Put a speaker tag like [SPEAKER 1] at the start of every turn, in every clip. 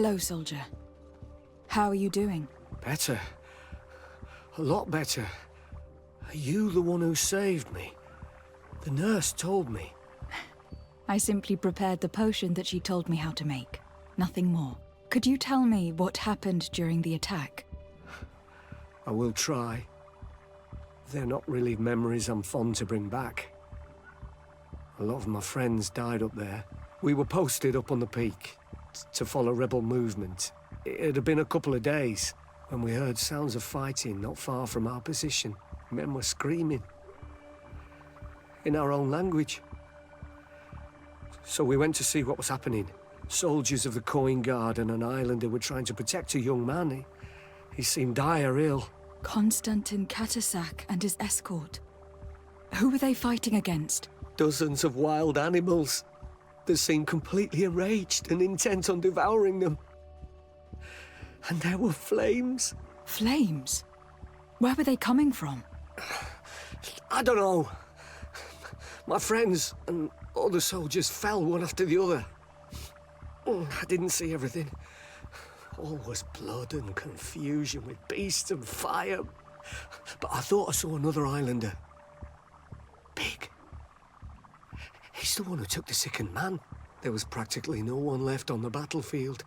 [SPEAKER 1] Hello, soldier. How are you doing?
[SPEAKER 2] Better. A lot better. Are you the one who saved me? The nurse told me.
[SPEAKER 1] I simply prepared the potion that she told me how to make. Nothing more. Could you tell me what happened during the attack?
[SPEAKER 2] I will try. They're not really memories I'm fond to bring back. A lot of my friends died up there. We were posted up on the peak to follow rebel movement. It had been a couple of days when we heard sounds of fighting not far from our position. Men were screaming in our own language. So we went to see what was happening. Soldiers of the Coin Guard and an islander were trying to protect a young man. He seemed dire ill.
[SPEAKER 1] Konstantin Katasak and his escort. Who were they fighting against?
[SPEAKER 2] Dozens of wild animals. They seemed completely enraged and intent on devouring them. And there were flames.
[SPEAKER 1] Flames? Where were they coming from?
[SPEAKER 2] I don't know. My friends and other soldiers fell one after the other. I didn't see everything. All was blood and confusion with beasts and fire. But I thought I saw another islander. Big. He's the one who took the sickened man. There was practically no one left on the battlefield.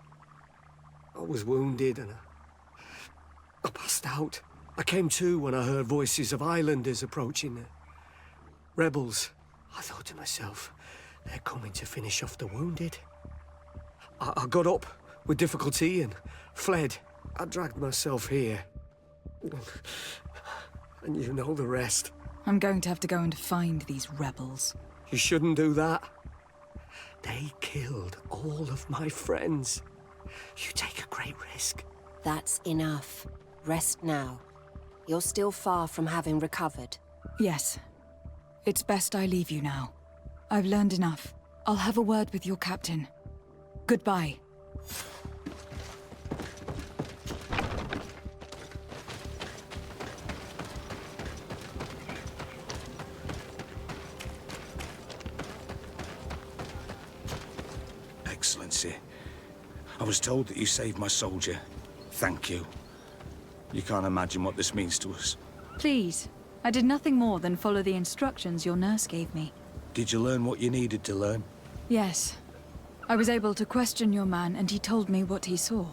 [SPEAKER 2] I was wounded and I passed out. I came to when I heard voices of islanders approaching. Rebels. I thought to myself, they're coming to finish off the wounded. I got up with difficulty and fled. I dragged myself here. And you know the rest.
[SPEAKER 1] I'm going to have to go and find these rebels.
[SPEAKER 2] You shouldn't do that. They killed all of my friends. You take a great risk.
[SPEAKER 3] That's enough. Rest now. You're still far from having recovered.
[SPEAKER 1] Yes. It's best I leave you now. I've learned enough. I'll have a word with your captain. Goodbye.
[SPEAKER 4] Excellency, I was told that you saved my soldier. Thank you. You can't imagine what this means to us.
[SPEAKER 1] Please. I did nothing more than follow the instructions your nurse gave me.
[SPEAKER 4] Did you learn what you needed to learn?
[SPEAKER 1] Yes. I was able to question your man, and he told me what he saw.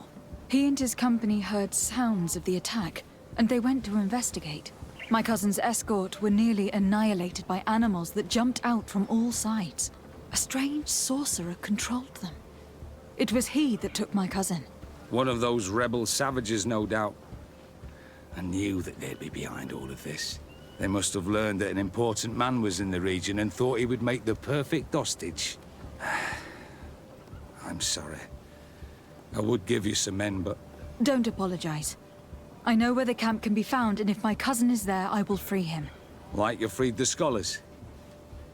[SPEAKER 1] He and his company heard sounds of the attack, and they went to investigate. My cousin's escort were nearly annihilated by animals that jumped out from all sides. A strange sorcerer controlled them. It was he that took my cousin.
[SPEAKER 4] One of those rebel savages, no doubt. I knew that they'd be behind all of this. They must have learned that an important man was in the region and thought he would make the perfect hostage. I'm sorry. I would give you some men, but...
[SPEAKER 1] Don't apologize. I know where the camp can be found, and if my cousin is there, I will free him.
[SPEAKER 4] Like you freed the scholars.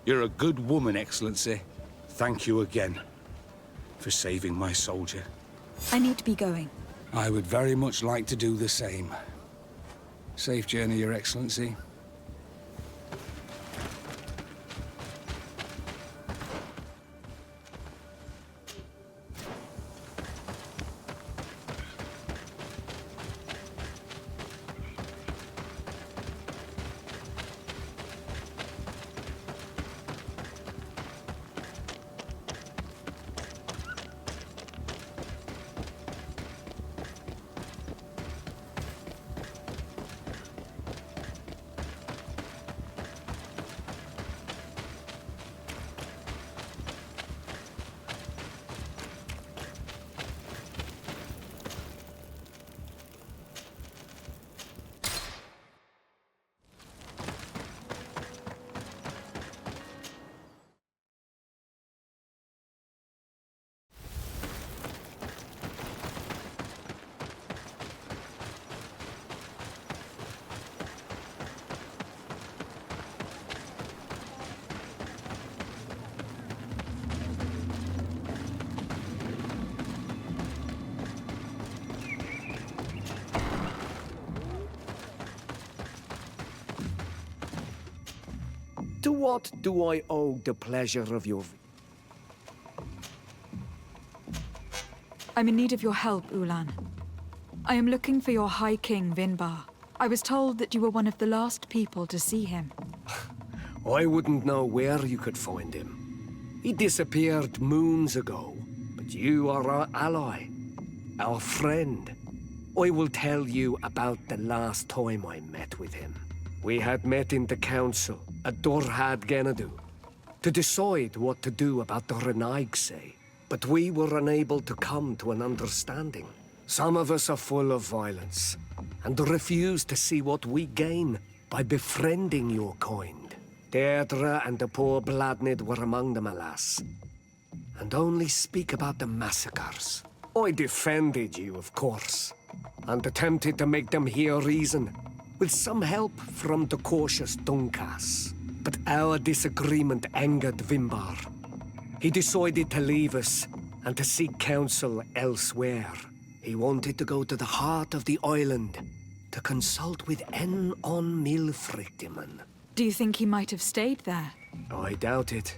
[SPEAKER 4] You're a good woman, Excellency. Thank you again for saving my soldier.
[SPEAKER 1] I need to be going.
[SPEAKER 4] I would very much like to do the same. Safe journey, Your Excellency.
[SPEAKER 2] To what do I owe the pleasure of your...
[SPEAKER 1] I'm in need of your help, Ulan. I am looking for your High King, Vinbar. I was told that you were one of the last people to see him.
[SPEAKER 2] I wouldn't know where you could find him. He disappeared moons ago, but you are our ally, our friend. I will tell you about the last time I met with him. We had met in the council at Dorhad Genadu to decide what to do about the Renaigse, but we were unable to come to an understanding. Some of us are full of violence and refuse to see what we gain by befriending your kind. Deirdre and the poor Bladnid were among them, alas, and only speak about the massacres. I defended you, of course, and attempted to make them hear reason, with some help from the cautious Dunkas. But our disagreement angered Vimbar. He decided to leave us and to seek counsel elsewhere. He wanted to go to the heart of the island to consult with En on Milfrictiman.
[SPEAKER 1] Do you think he might have stayed there?
[SPEAKER 2] I doubt it.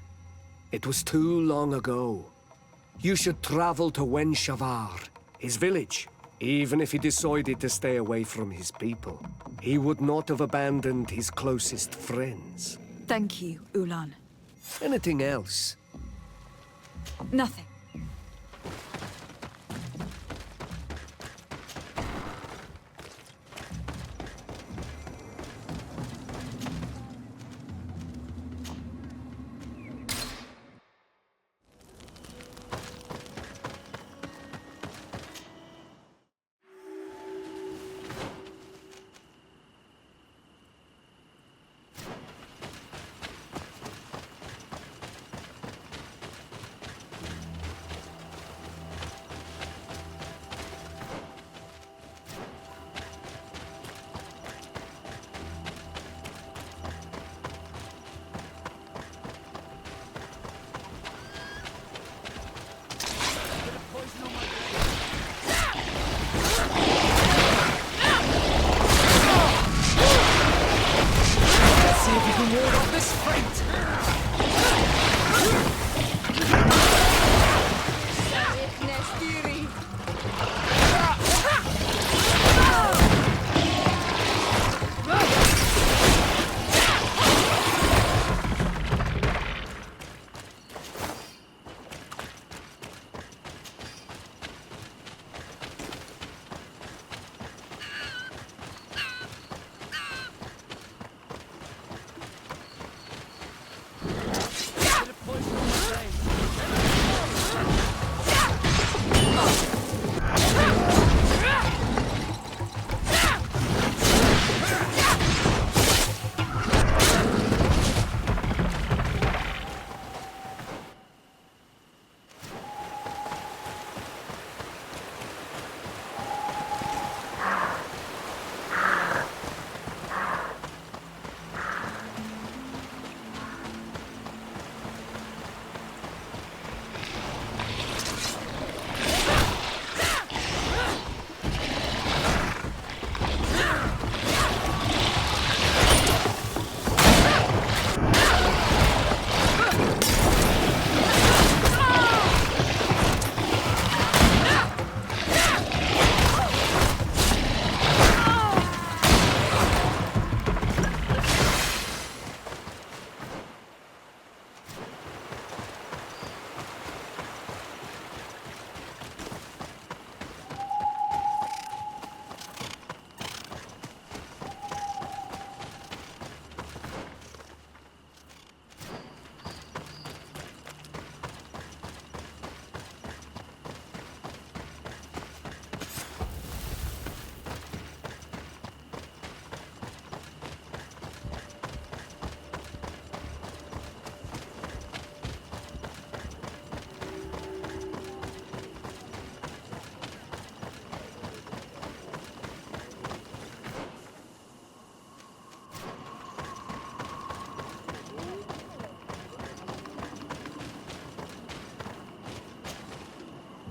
[SPEAKER 2] It was too long ago. You should travel to Wenshavar, his village. Even if he decided to stay away from his people, he would not have abandoned his closest friends.
[SPEAKER 1] Thank you, Ulan.
[SPEAKER 2] Anything else?
[SPEAKER 1] Nothing.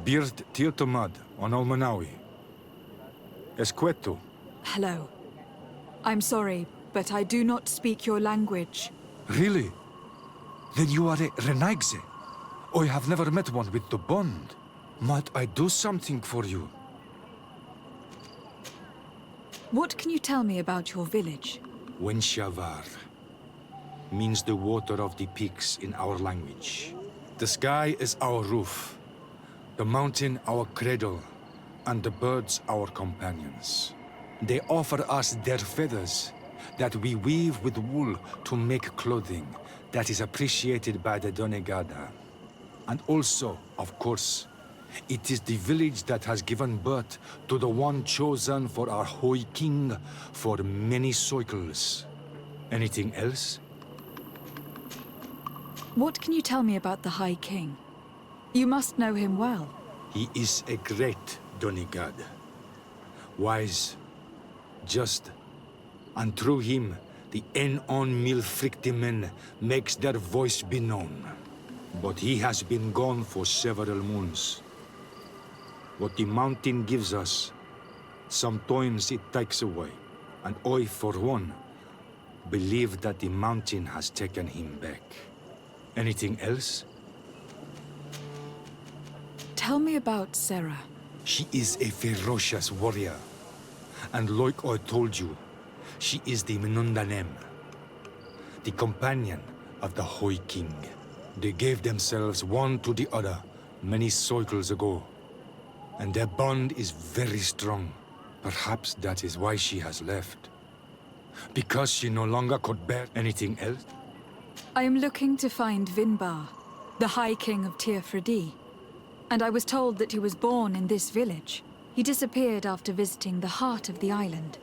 [SPEAKER 5] Bird Tiotomad on Almanawi. Esqueto.
[SPEAKER 1] Hello. I'm sorry, but I do not speak your language.
[SPEAKER 5] Really? Then you are a Renaigse? I have never met one with the bond. Might I do something for you?
[SPEAKER 1] What can you tell me about your village?
[SPEAKER 5] Wenshavar means the water of the peaks in our language. The sky is our roof, the mountain our cradle, and the birds our companions. They offer us their feathers that we weave with wool to make clothing that is appreciated by the Donegada. And also, of course, it is the village that has given birth to the one chosen for our Hoi King for many cycles. Anything else?
[SPEAKER 1] What can you tell me about the High King? You must know him well.
[SPEAKER 5] He is a great Donegad. Wise, just, and through him, the En-on Milfrictimen makes their voice be known. But he has been gone for several moons. What the mountain gives us, sometimes it takes away. And I, for one, believe that the mountain has taken him back. Anything else?
[SPEAKER 1] Tell me about Sarah.
[SPEAKER 5] She is a ferocious warrior. And like I told you, she is the Menundanem, the companion of the Hoi King. They gave themselves one to the other many cycles ago. And their bond is very strong. Perhaps that is why she has left. Because she no longer could bear anything else?
[SPEAKER 1] I am looking to find Vinbar, the High King of Tearfredi. And I was told that he was born in this village. He disappeared after visiting the heart of the island.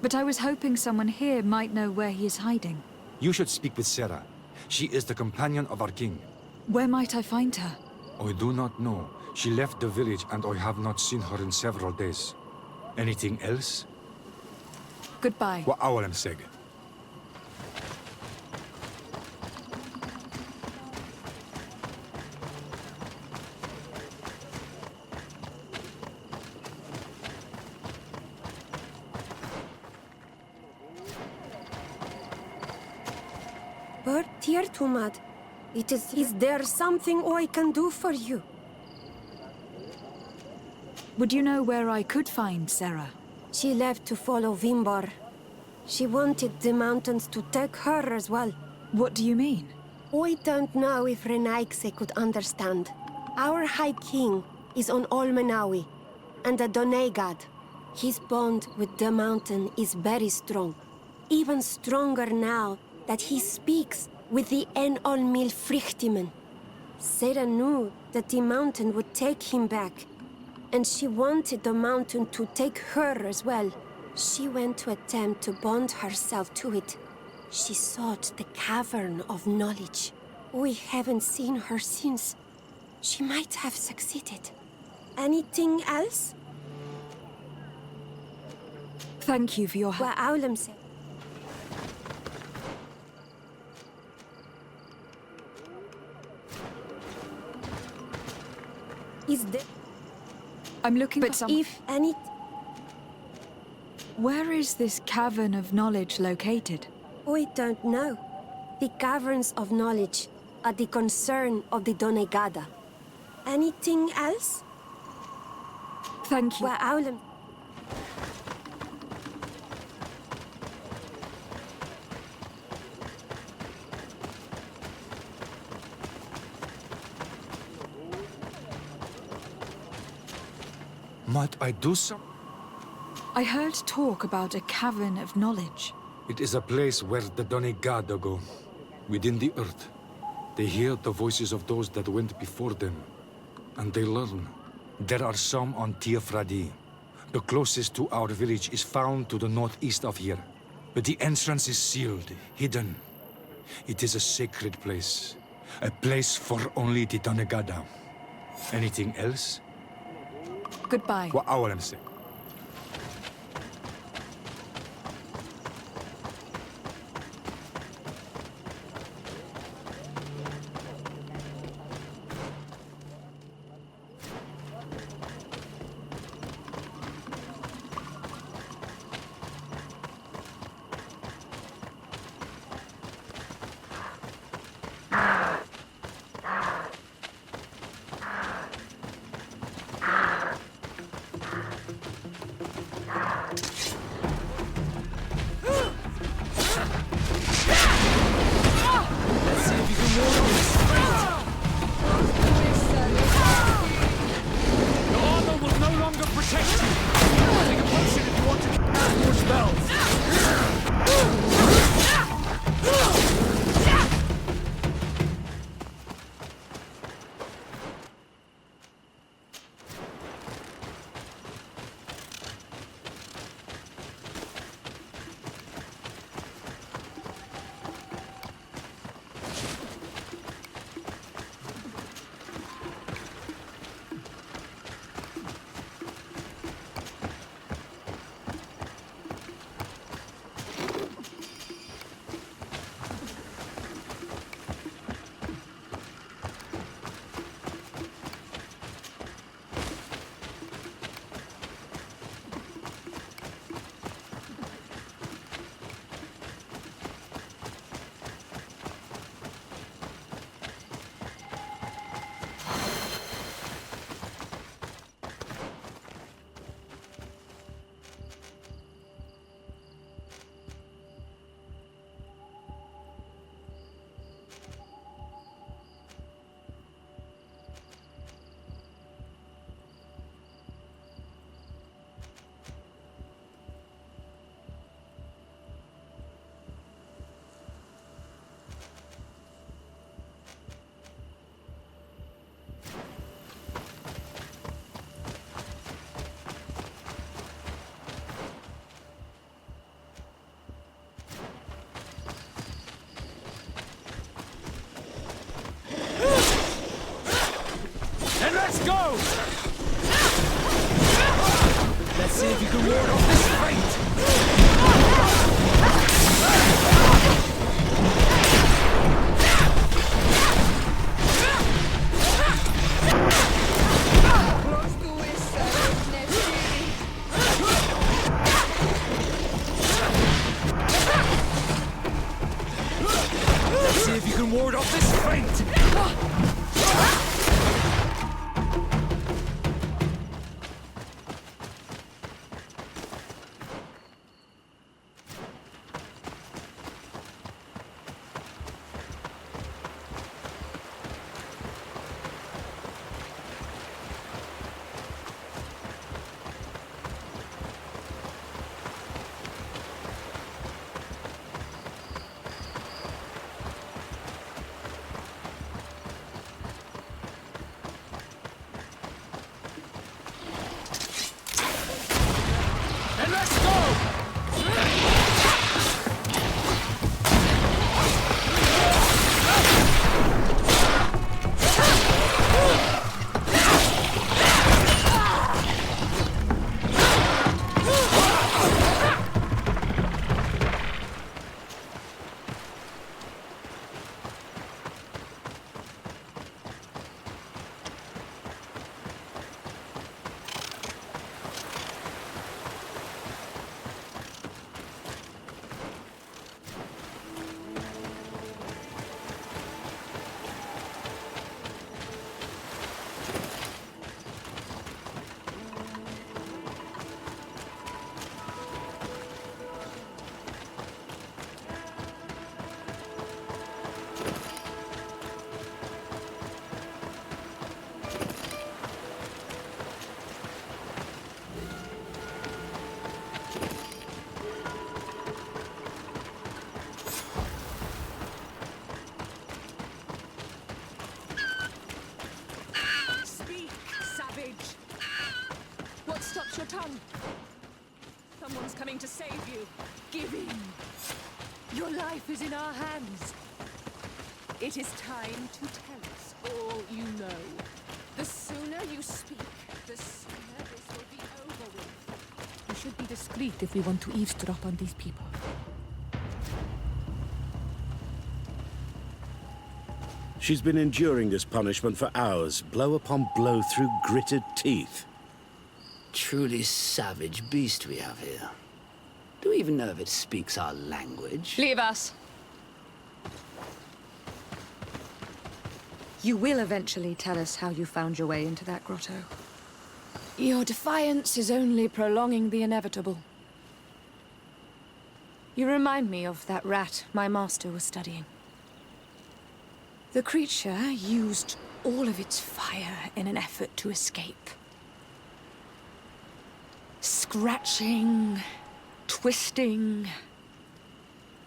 [SPEAKER 1] But I was hoping someone here might know where he is hiding.
[SPEAKER 5] You should speak with Sarah. She is the companion of our king.
[SPEAKER 1] Where might I find her?
[SPEAKER 5] I do not know. She left the village and I have not seen her in several days. Anything else?
[SPEAKER 1] Goodbye.
[SPEAKER 5] Wa'awalem seg.
[SPEAKER 3] But, Tumad, is there something I can do for you?
[SPEAKER 1] Would you know where I could find Sarah?
[SPEAKER 3] She left to follow Vimbar. She wanted the mountains to take her as well.
[SPEAKER 1] What do you mean?
[SPEAKER 3] I don't know if Renaigse could understand. Our High King is on Olmenawi, and a Donegad. His bond with the mountain is very strong. Even stronger now that he speaks with the En-on Milfrictimen. Sarah knew that the mountain would take him back, and she wanted the mountain to take her as well. She went to attempt to bond herself to it. She sought the Cavern of Knowledge. We haven't seen her since. She might have succeeded. Anything else?
[SPEAKER 1] Thank you for your help.
[SPEAKER 3] Wa'awlam. Is there...
[SPEAKER 1] I'm looking for some...
[SPEAKER 3] If any...
[SPEAKER 1] Where is this Cavern of Knowledge located?
[SPEAKER 3] I don't know. The Caverns of Knowledge are the concern of the Donegada. Anything else?
[SPEAKER 1] Thank you.
[SPEAKER 3] Wa'awlam.
[SPEAKER 5] Might I do some?
[SPEAKER 1] I heard talk about a Cavern of Knowledge.
[SPEAKER 5] It is a place where the Donegada go, within the earth. They hear the voices of those that went before them, and they learn. There are some on Tearfredi. The closest to our village is found to the northeast of here. But the entrance is sealed, hidden. It is a sacred place. A place for only the Donegada. Anything else?
[SPEAKER 1] Goodbye.
[SPEAKER 5] Wa'awalem seg.
[SPEAKER 2] go! Let's see if you can ward off this fate! Let's see if you can ward off this fate! And let's go!
[SPEAKER 6] What stops your tongue? Someone's coming to save you. Give in. Your life is in our hands. It is time to tell us all you know. The sooner you speak, the sooner this will be over with.
[SPEAKER 7] We should be discreet if we want to eavesdrop on these people.
[SPEAKER 8] She's been enduring this punishment for hours, blow upon blow through gritted teeth.
[SPEAKER 9] Truly savage beast we have here. Do we even know if it speaks our language?
[SPEAKER 6] Leave us.
[SPEAKER 1] You will eventually tell us how you found your way into that grotto.
[SPEAKER 7] Your defiance is only prolonging the inevitable. You remind me of that rat my master was studying. The creature used all of its fire in an effort to escape. Scratching, twisting,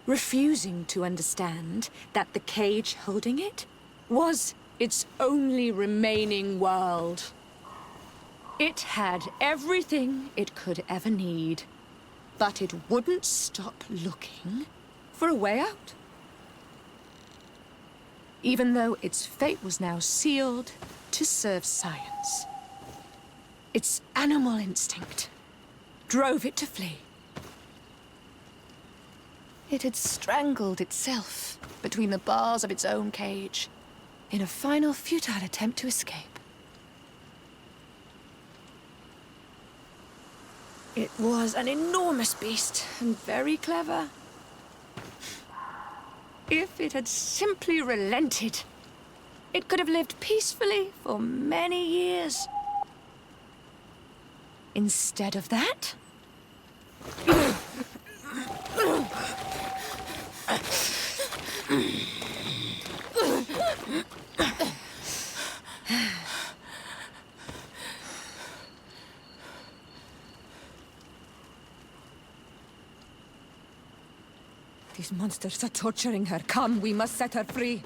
[SPEAKER 7] refusing to understand that the cage holding it was its only remaining world. It had everything it could ever need, but it wouldn't stop looking for a way out. Even though its fate was now sealed to serve science. Its animal instinct drove it to flee. It had strangled itself between the bars of its own cage in a final futile attempt to escape. It was an enormous beast and very clever. If it had simply relented, it could have lived peacefully for many years. Instead of that, these monsters are torturing her. Come, we must set her free.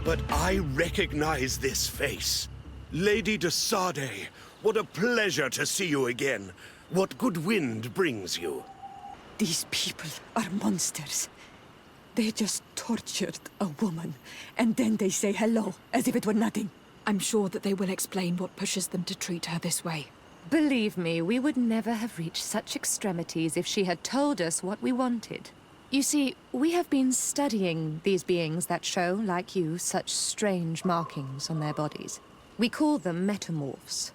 [SPEAKER 10] but I recognize this face. Lady de Sade, what a pleasure to see you again. What good wind brings you?
[SPEAKER 11] These people are monsters. They just tortured a woman, and then they say hello, as if it were nothing.
[SPEAKER 1] I'm sure that they will explain what pushes them to treat her this way.
[SPEAKER 7] Believe me, we would never have reached such extremities if she had told us what we wanted. You see, we have been studying these beings that show, like you, such strange markings on their bodies. We call them metamorphs,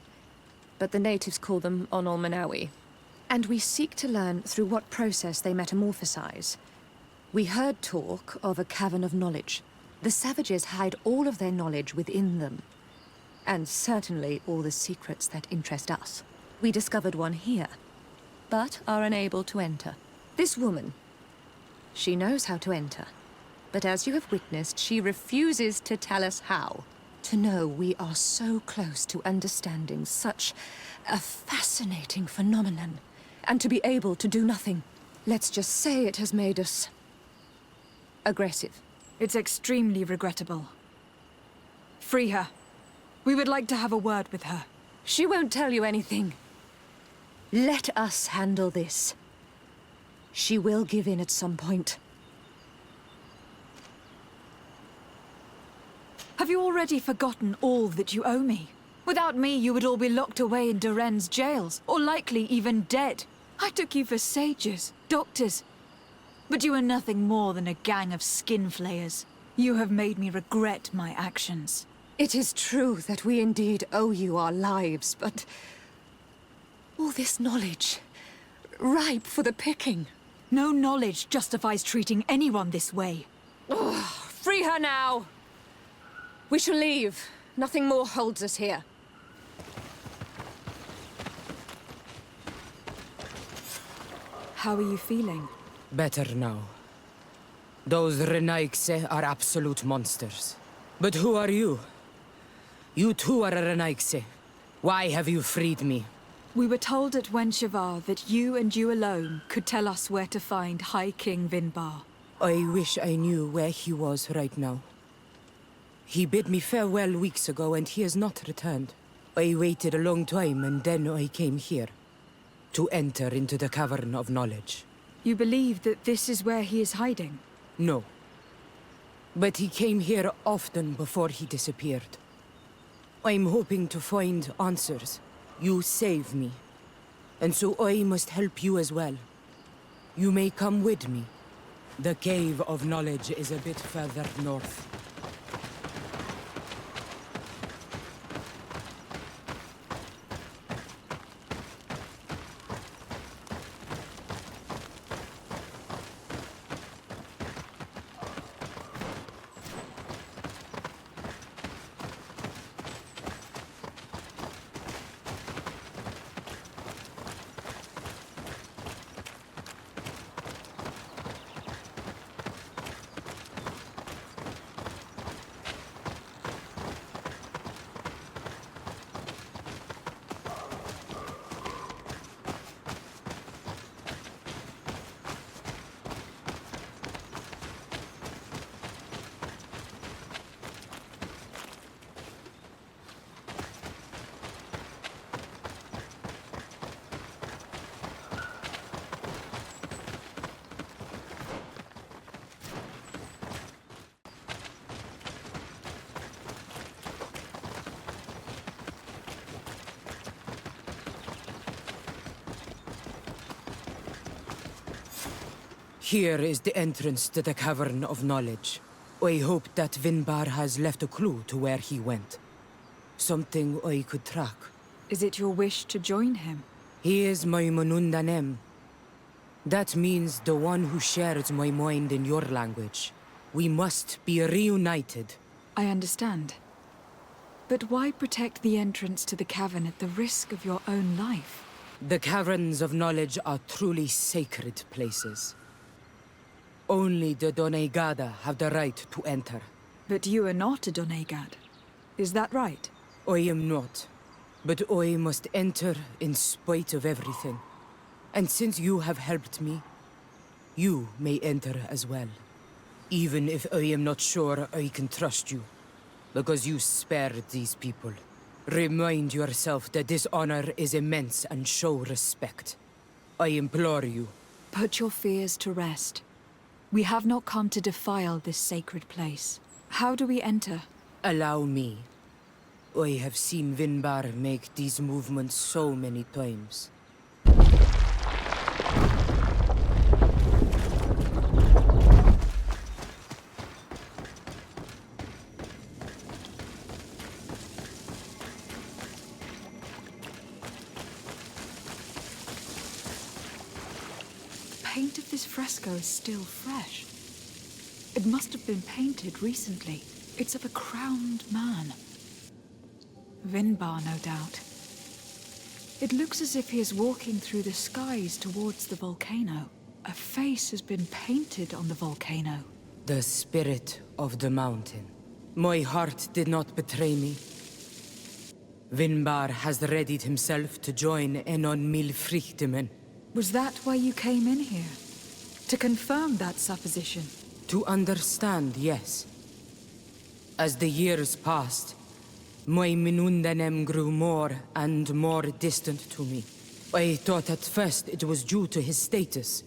[SPEAKER 7] but the natives call them Onol-Manawi. And we seek to learn through what process they metamorphosize. We heard talk of a cavern of knowledge. The savages hide all of their knowledge within them. And certainly all the secrets that interest us. We discovered one here, but are unable to enter. This woman, she knows how to enter. But as you have witnessed, she refuses to tell us how. To know we are so close to understanding such a fascinating phenomenon, and to be able to do nothing. Let's just say it has made us aggressive.
[SPEAKER 1] It's extremely regrettable. Free her. We would like to have a word with her.
[SPEAKER 7] She won't tell you anything. Let us handle this. She will give in at some point.
[SPEAKER 1] Have you already forgotten all that you owe me? Without me, you would all be locked away in Duren's jails, or likely even dead. I took you for sages, doctors. But you are nothing more than a gang of skin flayers. You have made me regret my actions.
[SPEAKER 7] It is true that we indeed owe you our lives, but all this knowledge, ripe for the picking.
[SPEAKER 1] No knowledge justifies treating anyone this way.
[SPEAKER 7] Ugh, free her now! We shall leave. Nothing more holds us here.
[SPEAKER 1] How are you feeling?
[SPEAKER 12] Better now. Those Renaigse are absolute monsters. But who are you? You too are a Renaigse. Why have you freed me?
[SPEAKER 1] We were told at Wenshavar that you and you alone could tell us where to find High King Vinbar.
[SPEAKER 12] I wish I knew where he was right now. He bid me farewell weeks ago and he has not returned. I waited a long time and then I came here. To enter into the Cavern of Knowledge.
[SPEAKER 1] You believe that this is where he is hiding?
[SPEAKER 12] No. But he came here often before he disappeared. I'm hoping to find answers. You saved me. And so I must help you as well. You may come with me. The Cave of Knowledge is a bit further north. Here is the entrance to the Cavern of Knowledge. I hope that Vinbar has left a clue to where he went. Something I could track.
[SPEAKER 1] Is it your wish to join him?
[SPEAKER 12] He is my Manundanem. That means the one who shares my mind in your language. We must be reunited.
[SPEAKER 1] I understand. But why protect the entrance to the cavern at the risk of your own life?
[SPEAKER 12] The Caverns of Knowledge are truly sacred places. Only the Doneigada have the right to enter.
[SPEAKER 1] But you are not a Doneigad. Is that right?
[SPEAKER 12] I am not. But I must enter in spite of everything. And since you have helped me, you may enter as well. Even if I am not sure I can trust you. Because you spared these people. Remind yourself that this honor is immense and show respect. I implore you.
[SPEAKER 1] Put your fears to rest. We have not come to defile this sacred place. How do we enter?
[SPEAKER 12] Allow me. I have seen Vinbar make these movements so many times.
[SPEAKER 1] The paint of this fresco is still fresh. It must have been painted recently. It's of a crowned man. Vinbar, no doubt. It looks as if he is walking through the skies towards the volcano. A face has been painted on the volcano.
[SPEAKER 12] The spirit of the mountain. My heart did not betray me. Vinbar has readied himself to join Enon Milfrichtemen.
[SPEAKER 1] Was that why you came in here? To confirm that supposition?
[SPEAKER 12] To understand, yes. As the years passed, my Minundanem grew more and more distant to me. I thought at first it was due to his status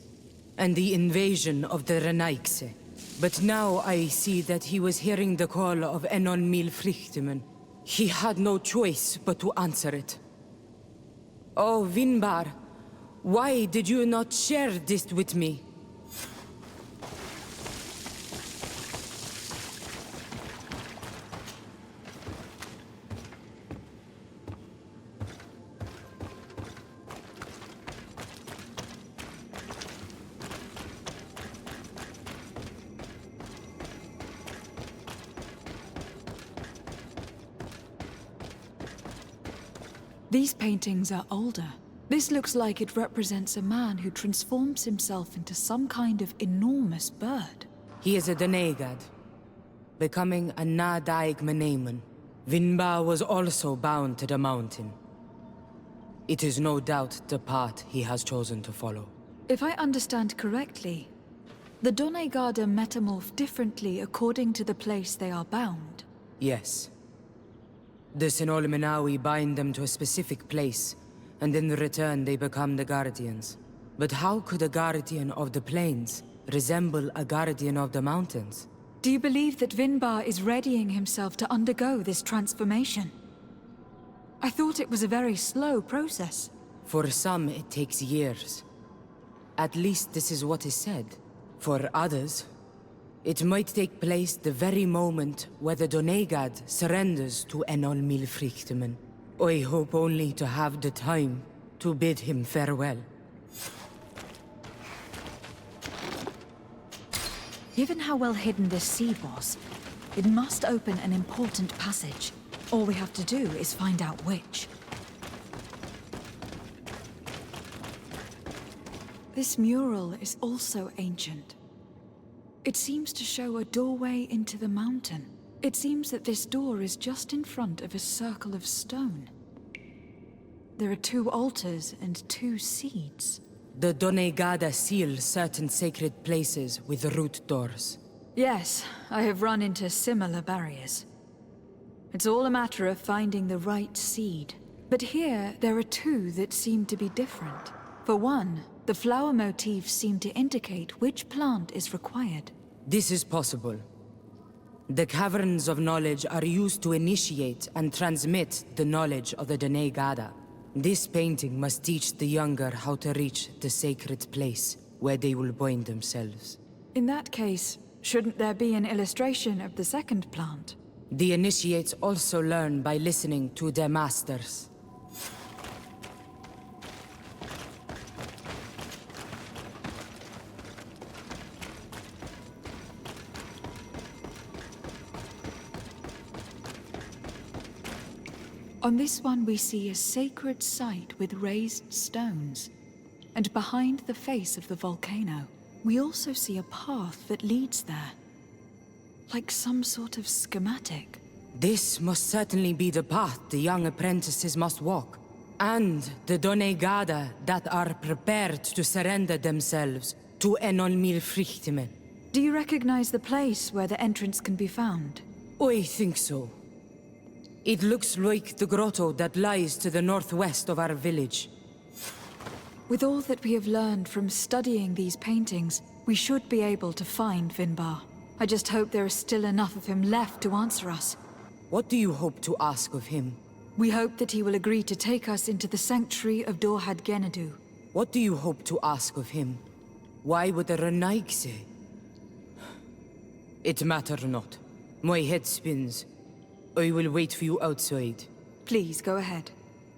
[SPEAKER 12] and the invasion of the Renaigse. But now I see that he was hearing the call of Enon Milfrichtemen. He had no choice but to answer it. Oh, Vinbar, why did you not share this with me?
[SPEAKER 1] These paintings are older. This looks like it represents a man who transforms himself into some kind of enormous bird.
[SPEAKER 12] He is a Donegad, becoming a Nadaig Meneman. Vinbar was also bound to the mountain. It is no doubt the path he has chosen to follow.
[SPEAKER 1] If I understand correctly, the Donegada metamorph differently according to the place they are bound.
[SPEAKER 12] Yes. The Sinolmenawi bind them to a specific place, and in return they become the Guardians. But how could a Guardian of the Plains resemble a Guardian of the Mountains?
[SPEAKER 1] Do you believe that Vinbar is readying himself to undergo this transformation? I thought it was a very slow process.
[SPEAKER 12] For some, it takes years. At least this is what is said. For others, it might take place the very moment where the Donegad surrenders to Enol Milfrichtemen. I hope only to have the time to bid him farewell.
[SPEAKER 1] Given how well hidden this seed was, it must open an important passage. All we have to do is find out which. This mural is also ancient. It seems to show a doorway into the mountain. It seems that this door is just in front of a circle of stone. There are 2 altars and 2 seeds.
[SPEAKER 12] The Donegada seal certain sacred places with root doors.
[SPEAKER 1] Yes, I have run into similar barriers. It's all a matter of finding the right seed. But here, there are 2 that seem to be different. For one, the flower motifs seem to indicate which plant is required.
[SPEAKER 12] This is possible. The Caverns of Knowledge are used to initiate and transmit the knowledge of the Donegada. This painting must teach the younger how to reach the sacred place where they will bind themselves.
[SPEAKER 1] In that case, shouldn't there be an illustration of the second plant?
[SPEAKER 12] The initiates also learn by listening to their masters.
[SPEAKER 1] On this one we see a sacred site with raised stones. And behind the face of the volcano, we also see a path that leads there. Like some sort of schematic.
[SPEAKER 12] This must certainly be the path the young apprentices must walk. And the Donegada that are prepared to surrender themselves to Enol Milfrichtemen.
[SPEAKER 1] Do you recognize the place where the entrance can be found?
[SPEAKER 12] I think so. It looks like the grotto that lies to the northwest of our village.
[SPEAKER 1] With all that we have learned from studying these paintings, we should be able to find Vinbar. I just hope there is still enough of him left to answer us.
[SPEAKER 12] What do you hope to ask of him?
[SPEAKER 1] We hope that he will agree to take us into the sanctuary of Dorhad Genadu.
[SPEAKER 12] What do you hope to ask of him? Why would the Renaig say? It matter not. My head spins. I will wait for you outside.
[SPEAKER 1] Please, go ahead.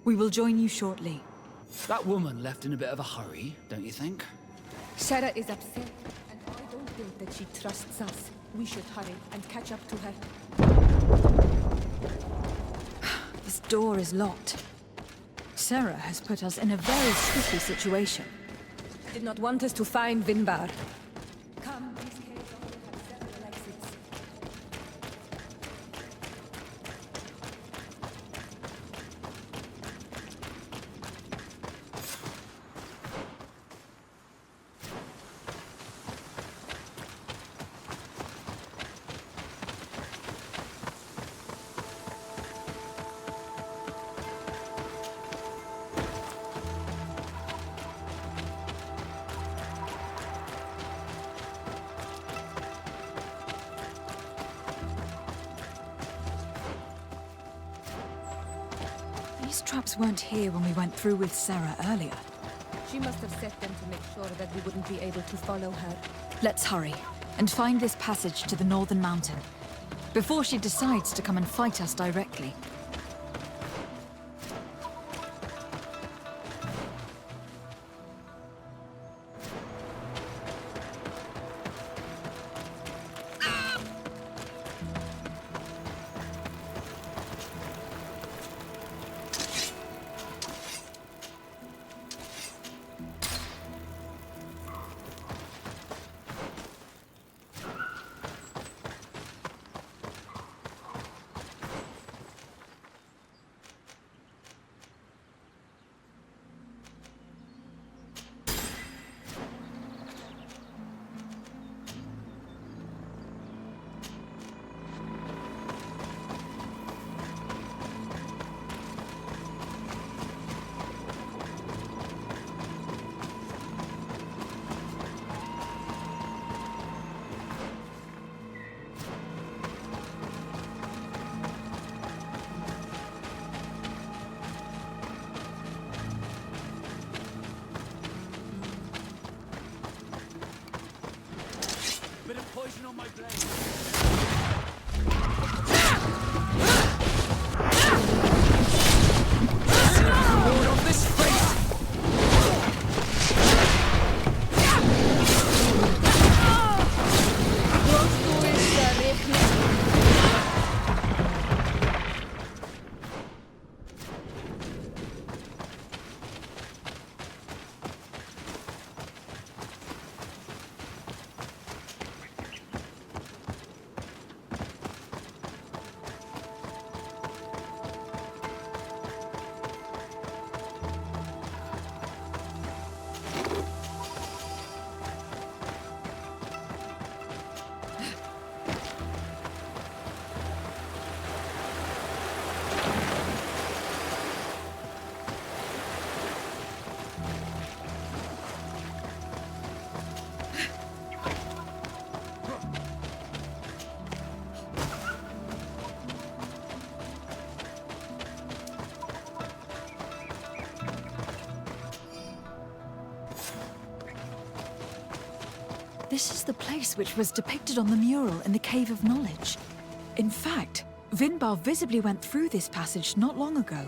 [SPEAKER 1] We will join you shortly.
[SPEAKER 9] That woman left in a bit of a hurry, don't you think?
[SPEAKER 6] Sarah is upset, and I don't think that she trusts us. We should hurry and catch up to her.
[SPEAKER 1] This door is locked. Sarah has put us in a very tricky situation.
[SPEAKER 6] Did not want us to find Vinbar. Come, these caves often have several exits.
[SPEAKER 1] These traps weren't here when we went through with Sarah earlier.
[SPEAKER 6] She must have set them to make sure that we wouldn't be able to follow her.
[SPEAKER 1] Let's hurry and find this passage to the northern mountain before she decides to come and fight us directly.
[SPEAKER 9] Bit of poison on my blade.
[SPEAKER 12] More of this face!
[SPEAKER 1] This is the place which was depicted on the mural in the Cave of Knowledge. In fact, Vinbar visibly went through this passage not long ago.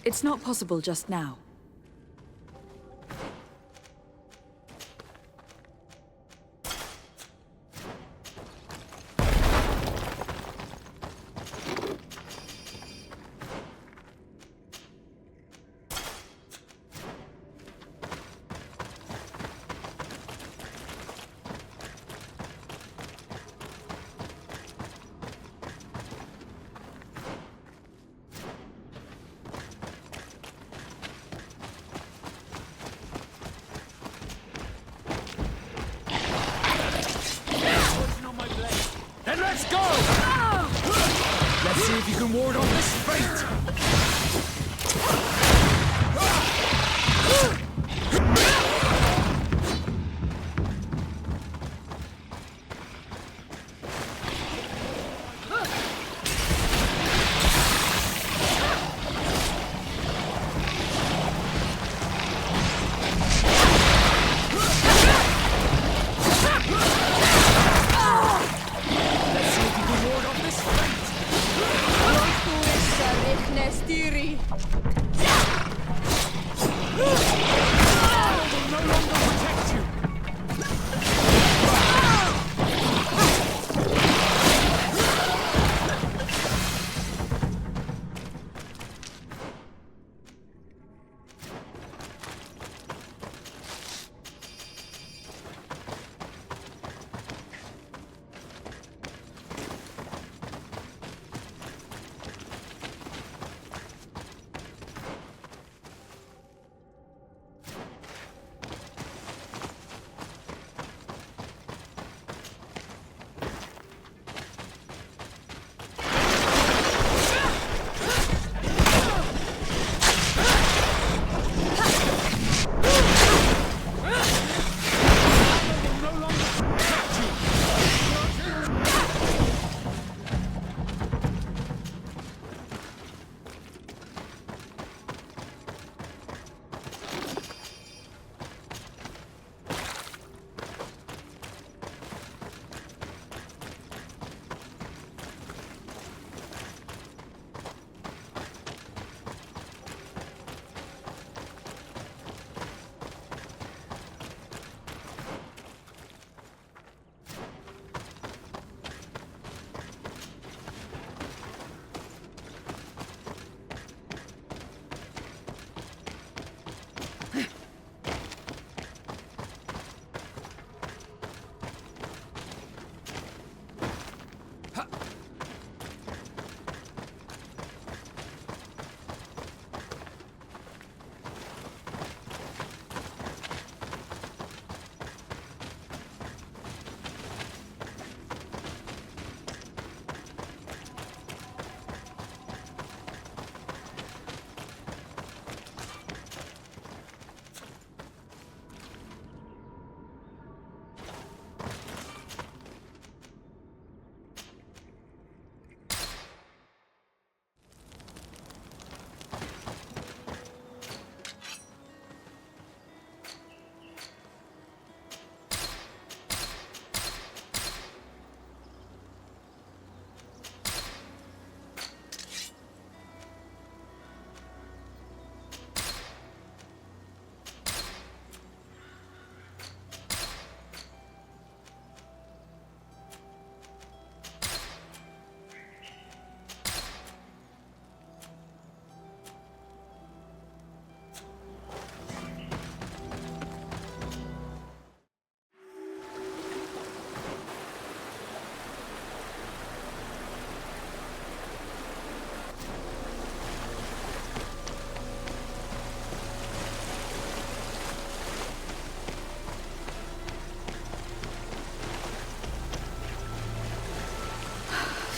[SPEAKER 1] It's not possible just now.
[SPEAKER 4] Then let's go! Let's see if you can ward off this fate!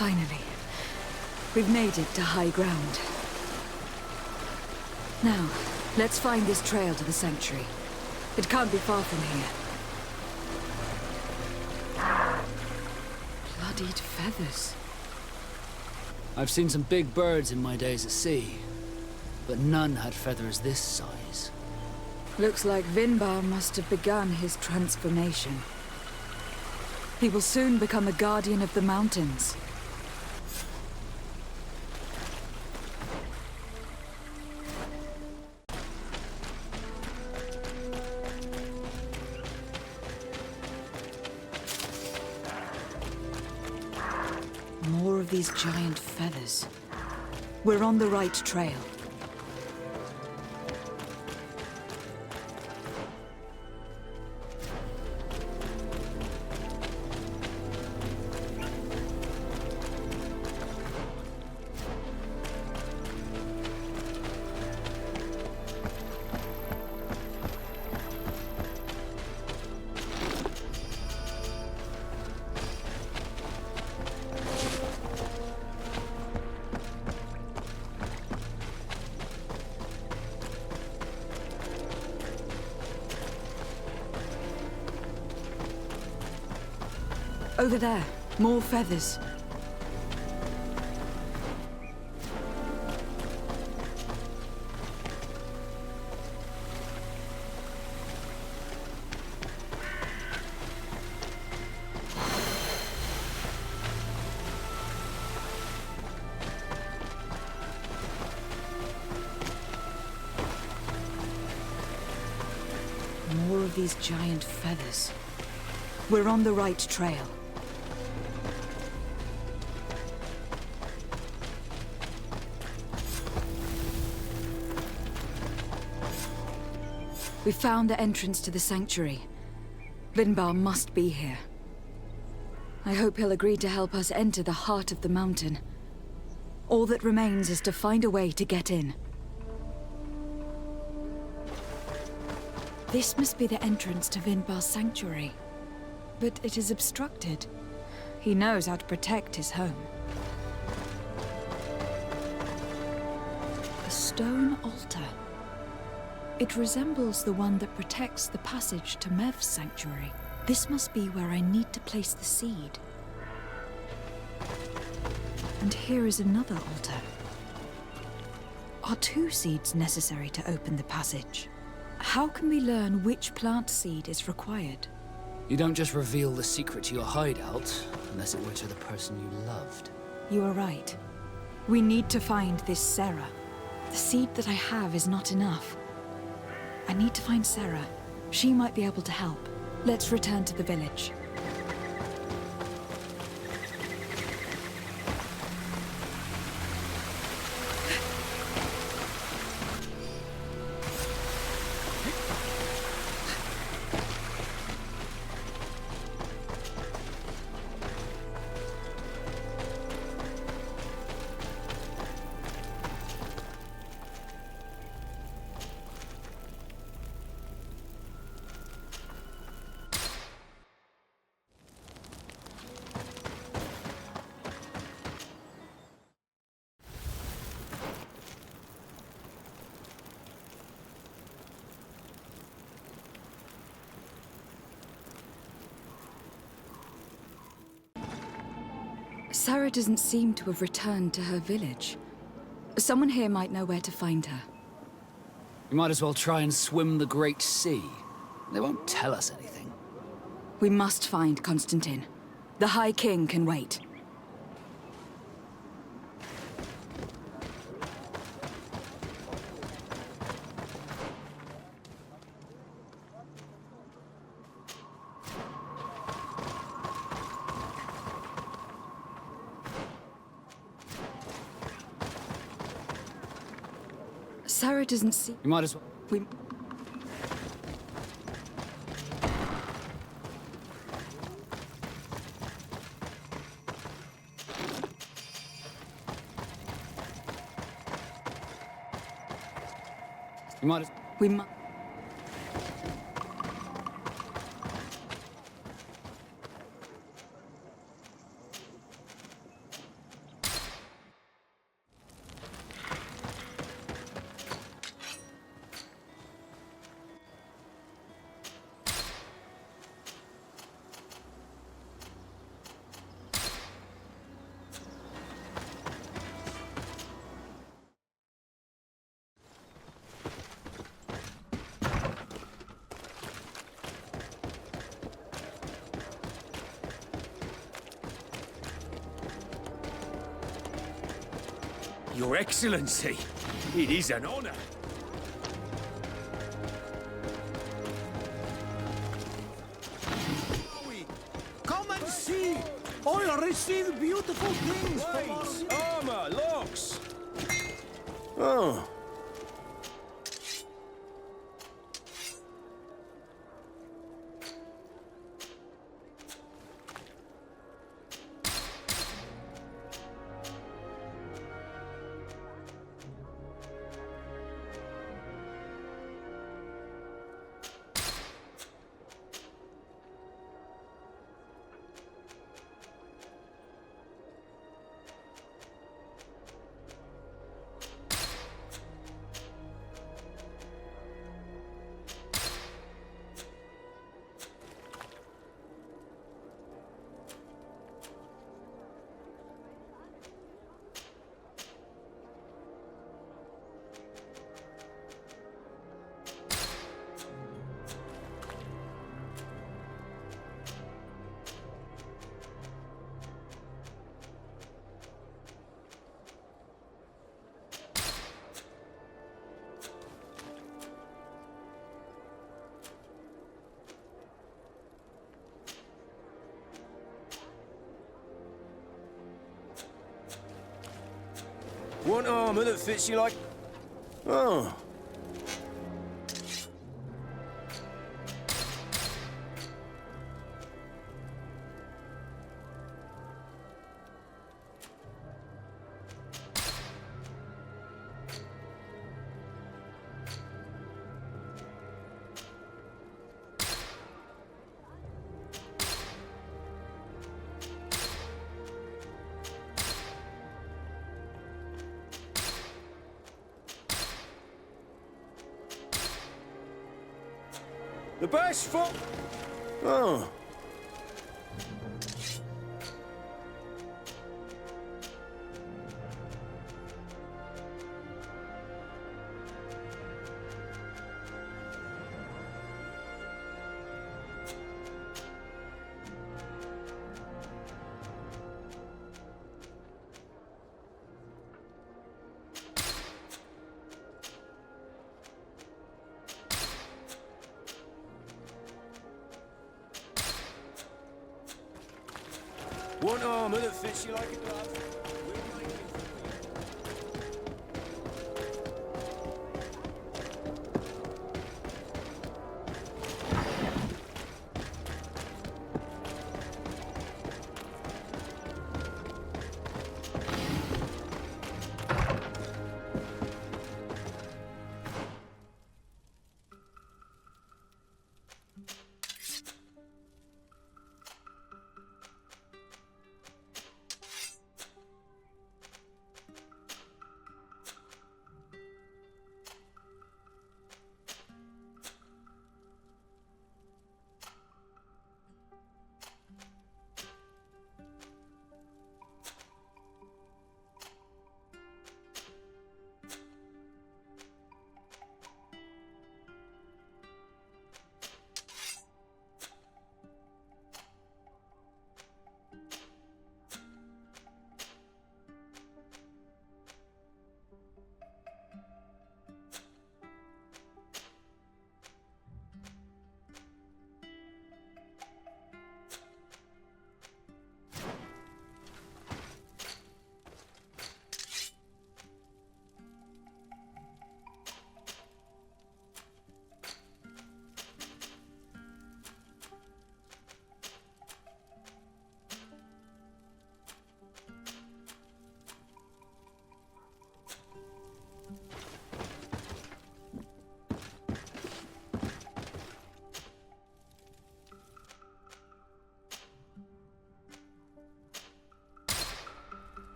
[SPEAKER 1] Finally. We've made it to high ground. Now, let's find this trail to the sanctuary. It can't be far from here. Bloodied feathers.
[SPEAKER 9] I've seen some big birds in my days at sea, but none had feathers this size.
[SPEAKER 1] Looks like Vinbar must have begun his transformation. He will soon become a guardian of the mountains. of these giant feathers. We're on the right trail. Over there, more feathers. More of these giant feathers. We're on the right trail. We found the entrance to the sanctuary. Vinbar must be here. I hope he'll agree to help us enter the heart of the mountain. All that remains is to find a way to get in. This must be the entrance to Vinbar's sanctuary. But it is obstructed. He knows how to protect his home. A stone altar. It resembles the one that protects the passage to Mev's sanctuary. This must be where I need to place the seed. And here is another altar. Are 2 seeds necessary to open the passage? How can we learn which plant seed is required?
[SPEAKER 9] You don't just reveal the secret to your hideout, unless it were to the person you loved.
[SPEAKER 1] You are right. We need to find this Sarah. The seed that I have is not enough. I need to find Sarah. She might be able to help. Let's return to the village. Sarah doesn't seem to have returned to her village. Someone here might know where to find her.
[SPEAKER 9] We might as well try and swim the Great Sea. They won't tell us anything.
[SPEAKER 1] We must find Constantine. The High King can wait. Sarah doesn't see...
[SPEAKER 9] You might as well...
[SPEAKER 1] We...
[SPEAKER 9] You might as...
[SPEAKER 1] We might...
[SPEAKER 13] Your Excellency, it is an honor.
[SPEAKER 10] Come and see!
[SPEAKER 13] I'll receive beautiful things from our...
[SPEAKER 4] Armor, locks!
[SPEAKER 8] Oh,
[SPEAKER 13] Want armor that fits you like...
[SPEAKER 8] oh.
[SPEAKER 13] The best for...
[SPEAKER 8] Oh.
[SPEAKER 13] Want armor that fits you like a glove?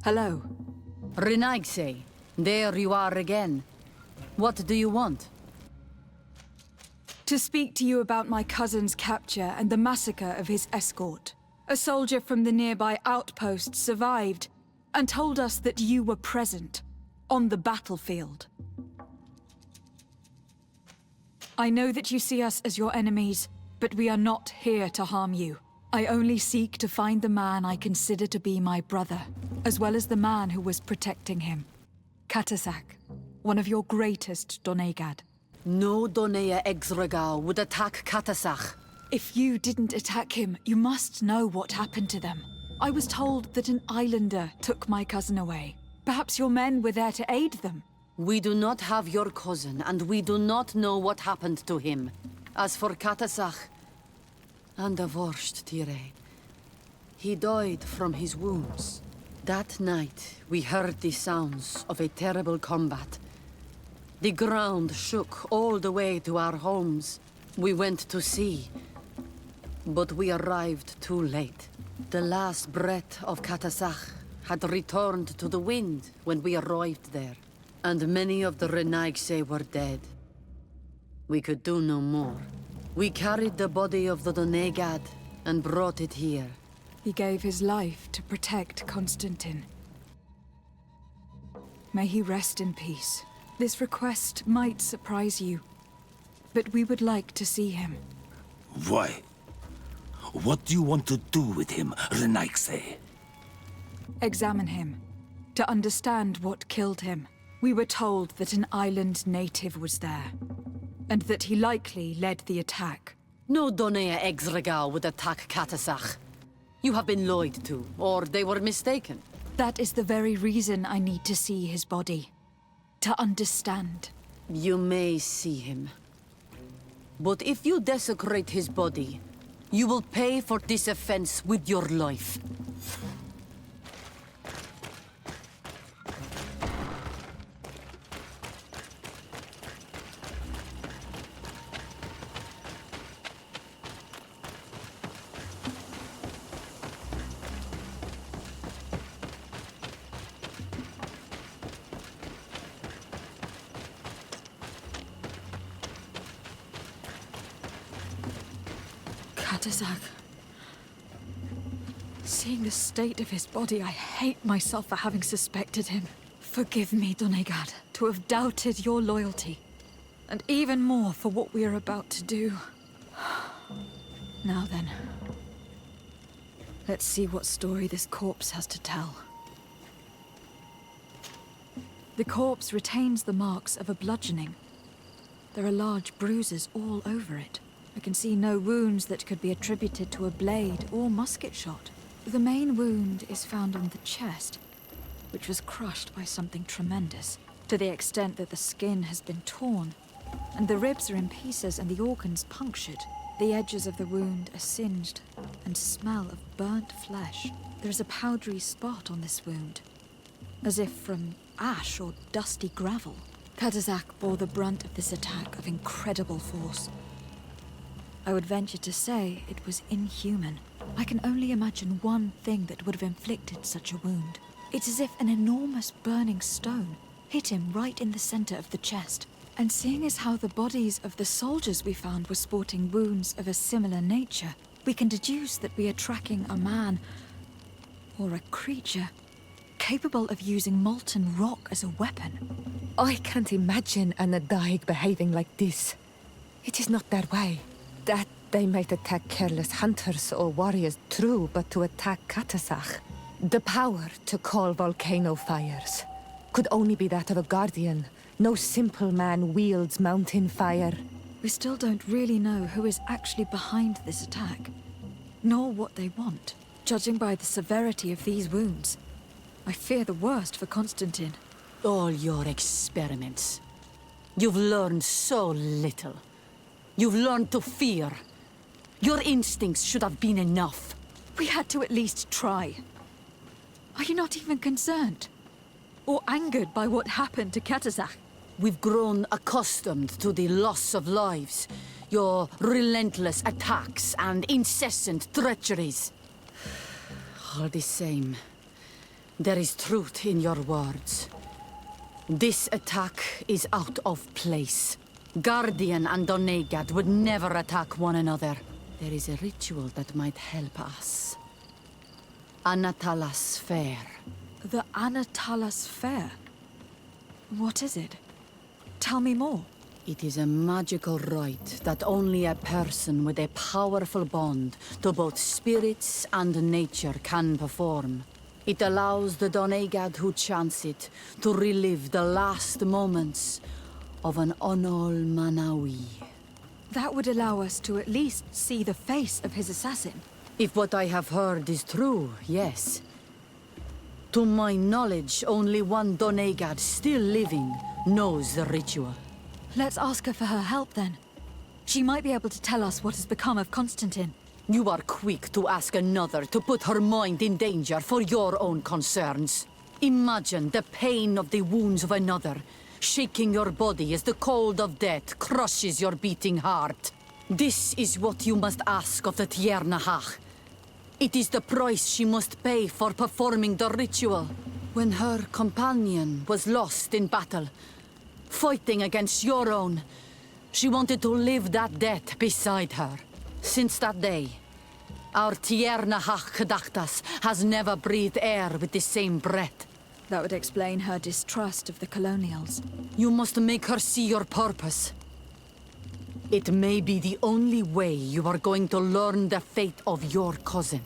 [SPEAKER 1] Hello.
[SPEAKER 14] Renaigse, there you are again. What do you want?
[SPEAKER 1] To speak to you about my cousin's capture and the massacre of his escort. A soldier from the nearby outpost survived and told us that you were present on the battlefield. I know that you see us as your enemies, but we are not here to harm you. I only seek to find the man I consider to be my brother, as well as the man who was protecting him. Katasak, one of your greatest Donegad.
[SPEAKER 14] No Donea Exregal would attack Katasak.
[SPEAKER 1] If you didn't attack him, you must know what happened to them. I was told that an islander took my cousin away. Perhaps your men were there to aid them.
[SPEAKER 14] We do not have your cousin, and we do not know what happened to him. As for Katasak, and the worst, Tire, he died from his wounds. That night, we heard the sounds of a terrible combat. The ground shook all the way to our homes. We went to see, but we arrived too late. The last breath of Katasak had returned to the wind when we arrived there, and many of the Renaigse were dead. We could do no more. We carried the body of the Donegad and brought it here.
[SPEAKER 1] He gave his life to protect Constantine. May he rest in peace. This request might surprise you, but we would like to see him.
[SPEAKER 4] Why? What do you want to do with him, Renaigse?
[SPEAKER 1] Examine him, to understand what killed him. We were told that an island native was there, and that he likely led the attack.
[SPEAKER 14] No Donea Exregal would attack Katasak. You have been lied to, or they were mistaken.
[SPEAKER 1] That is the very reason I need to see his body. To understand.
[SPEAKER 14] You may see him. But if you desecrate his body, you will pay for this offense with your life.
[SPEAKER 1] Katasak. Seeing the state of his body, I hate myself for having suspected him. Forgive me, Donegad, to have doubted your loyalty. And even more for what we are about to do. Now then. Let's see what story this corpse has to tell. The corpse retains the marks of a bludgeoning. There are large bruises all over it. I can see no wounds that could be attributed to a blade or musket shot. The main wound is found on the chest, which was crushed by something tremendous, to the extent that the skin has been torn, and the ribs are in pieces and the organs punctured. The edges of the wound are singed and smell of burnt flesh. There is a powdery spot on this wound, as if from ash or dusty gravel. Katasak bore the brunt of this attack of incredible force. I would venture to say it was inhuman. I can only imagine one thing that would have inflicted such a wound. It's as if an enormous burning stone hit him right in the center of the chest. And seeing as how the bodies of the soldiers we found were sporting wounds of a similar nature, we can deduce that we are tracking a man, or a creature, capable of using molten rock as a weapon.
[SPEAKER 11] I can't imagine an Adaig behaving like this. It is not their way. That they might attack careless hunters or warriors, true, but to attack Katasak, the power to call volcano fires, could only be that of a guardian. No simple man wields mountain fire.
[SPEAKER 1] We still don't really know who is actually behind this attack, nor what they want. Judging by the severity of these wounds, I fear the worst for Constantine.
[SPEAKER 14] All your experiments. You've learned so little. You've learned to fear. Your instincts should have been enough.
[SPEAKER 1] We had to at least try. Are you not even concerned? Or angered by what happened to Katasak?
[SPEAKER 14] We've grown accustomed to the loss of lives, your relentless attacks and incessant treacheries. All the same, There is truth in your words. This attack is out of place. Guardian and Donegad would never attack one another. There is a ritual that might help us. Anatalas Fair.
[SPEAKER 1] The Anatalas Fair? What is it? Tell me more.
[SPEAKER 14] It is a magical rite that only a person with a powerful bond to both spirits and nature can perform. It allows the Donegad who chants it to relive the last moments of an Onol Manawi.
[SPEAKER 1] That would allow us to at least see the face of his assassin.
[SPEAKER 14] If what I have heard is true, yes. To my knowledge, only one Donegad still living knows the ritual.
[SPEAKER 1] Let's ask her for her help then. She might be able to tell us what has become of Constantine.
[SPEAKER 14] You are quick to ask another to put her mind in danger for your own concerns. Imagine the pain of the wounds of another, shaking your body as the cold of death crushes your beating heart. This is what you must ask of the Tiernahach. It is the price she must pay for performing the ritual. When her companion was lost in battle, fighting against your own, she wanted to live that death beside her. Since that day, our Tiernahach Kadachtas has never breathed air with the same breath.
[SPEAKER 1] That would explain her distrust of the colonials.
[SPEAKER 14] You must make her see your purpose. It may be the only way you are going to learn the fate of your cousin.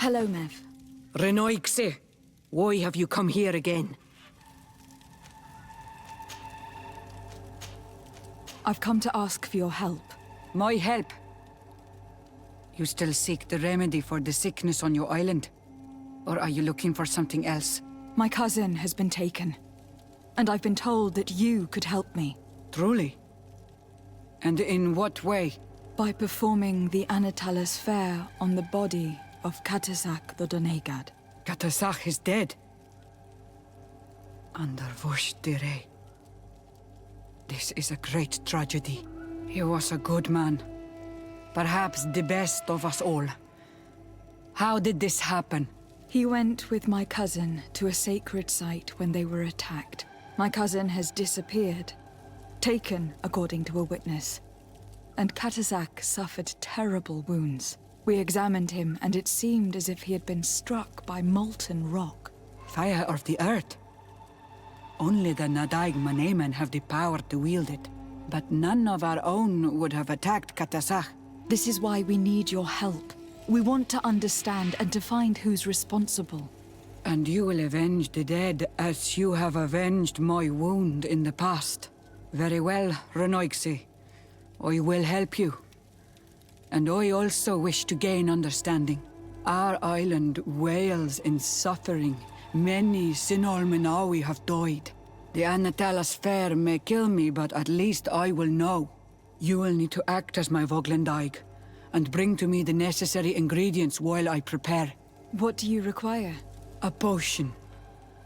[SPEAKER 1] Hello, Mev.
[SPEAKER 12] Renoixe, why have you come here again?
[SPEAKER 1] I've come to ask for your help.
[SPEAKER 12] My help? You still seek the remedy for the sickness on your island? Or are you looking for something else?
[SPEAKER 1] My cousin has been taken, and I've been told that you could help me.
[SPEAKER 12] Truly? And in what way?
[SPEAKER 1] By performing the Anatalas Fair on the body of Katasak the Donegad.
[SPEAKER 12] Katasak is dead. Under Voshtire. This is a great tragedy. He was a good man. Perhaps the best of us all. How did this happen?
[SPEAKER 1] He went with my cousin to a sacred site when they were attacked. My cousin has disappeared. Taken, according to a witness. And Katasak suffered terrible wounds. We examined him, and it seemed as if he had been struck by molten rock.
[SPEAKER 12] Fire of the earth? Only the Nadaig Manemen have the power to wield it. But none of our own would have attacked Katasak.
[SPEAKER 1] This is why we need your help. We want to understand and to find who's responsible.
[SPEAKER 12] And you will avenge the dead as you have avenged my wound in the past. Very well, Renoixe. I will help you. And I also wish to gain understanding. Our island wails in suffering. Many Sinol Menawi have died. The Anatalas Fair may kill me, but at least I will know. You will need to act as my Voglendaig, and bring to me the necessary ingredients while I prepare.
[SPEAKER 1] What do you require?
[SPEAKER 12] A potion.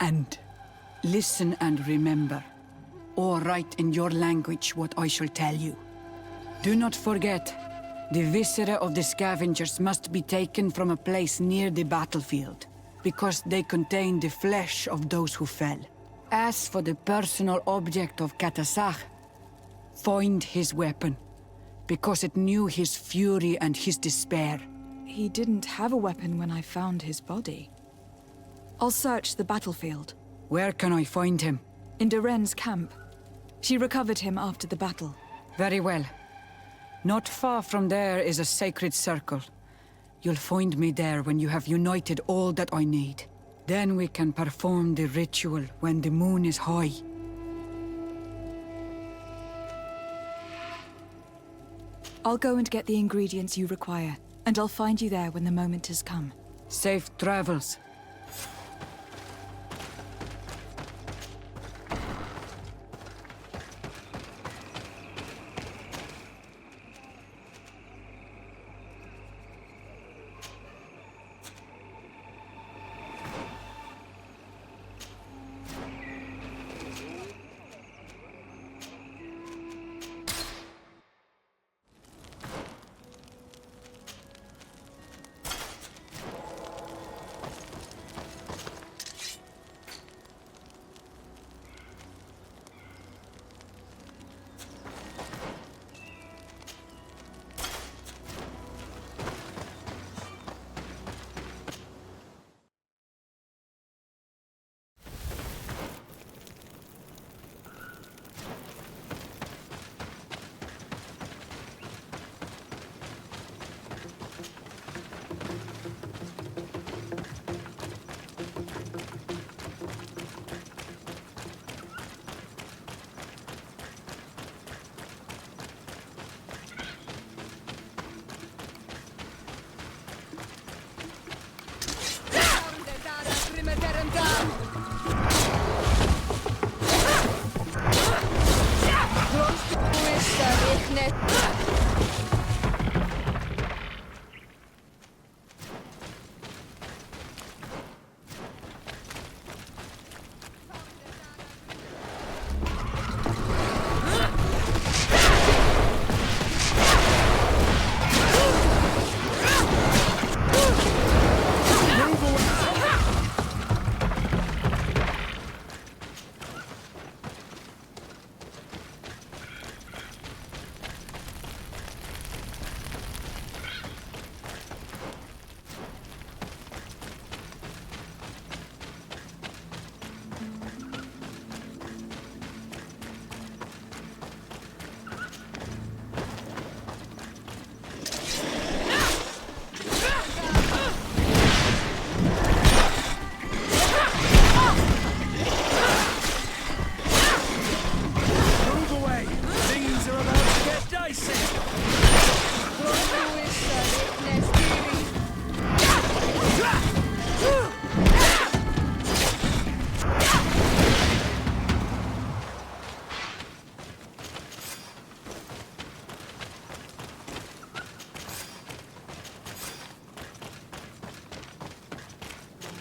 [SPEAKER 12] And listen and remember, or write in your language what I shall tell you. Do not forget, the viscera of the scavengers must be taken from a place near the battlefield, because they contain the flesh of those who fell. As for the personal object of Katasak, find his weapon, because it knew his fury and his despair.
[SPEAKER 1] He didn't have a weapon when I found his body. I'll search the battlefield.
[SPEAKER 12] Where can I find him?
[SPEAKER 1] In Doren's camp. She recovered him after the battle.
[SPEAKER 12] Very well. Not far from there is a sacred circle. You'll find me there when you have united all that I need.
[SPEAKER 15] Then we can perform the ritual when the moon is high.
[SPEAKER 1] I'll go and get the ingredients you require, and I'll find you there when the moment has come.
[SPEAKER 15] Safe travels.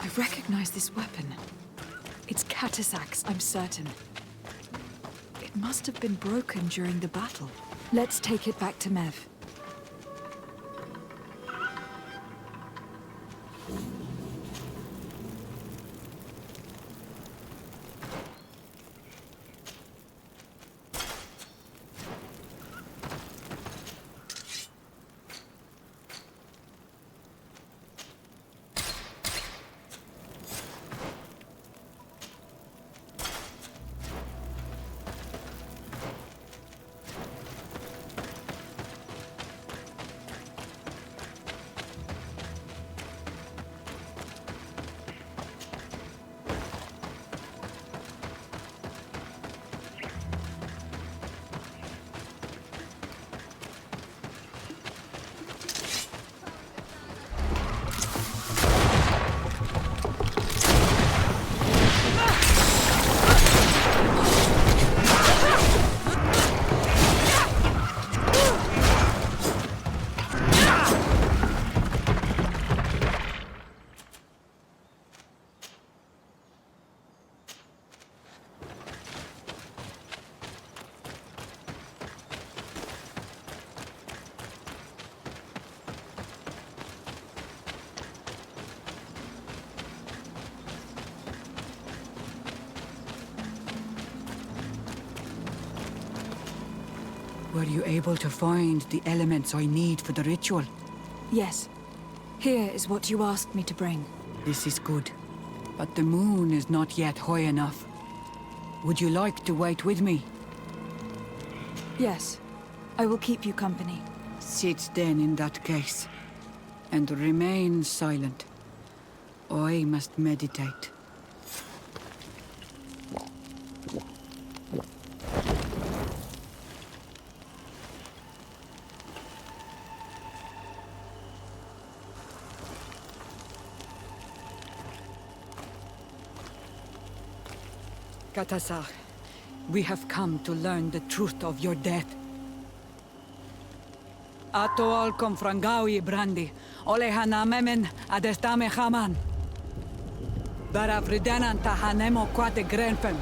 [SPEAKER 1] I recognize this weapon. It's Catasac's, I'm certain. It must have been broken during the battle. Let's take it back to Mev.
[SPEAKER 15] Were you able to find the elements I need for the ritual?
[SPEAKER 1] Yes. Here is what you asked me to bring.
[SPEAKER 15] This is good. But the moon is not yet high enough. Would you like to wait with me?
[SPEAKER 1] Yes. I will keep you company.
[SPEAKER 15] Sit then in that case. And remain silent. I must meditate. Katasar, we have come to learn the truth of your death. Ato al confrangawi brandi, ole hanamemen adestame haman. Bara fridenan ta hanemo quate grenfem,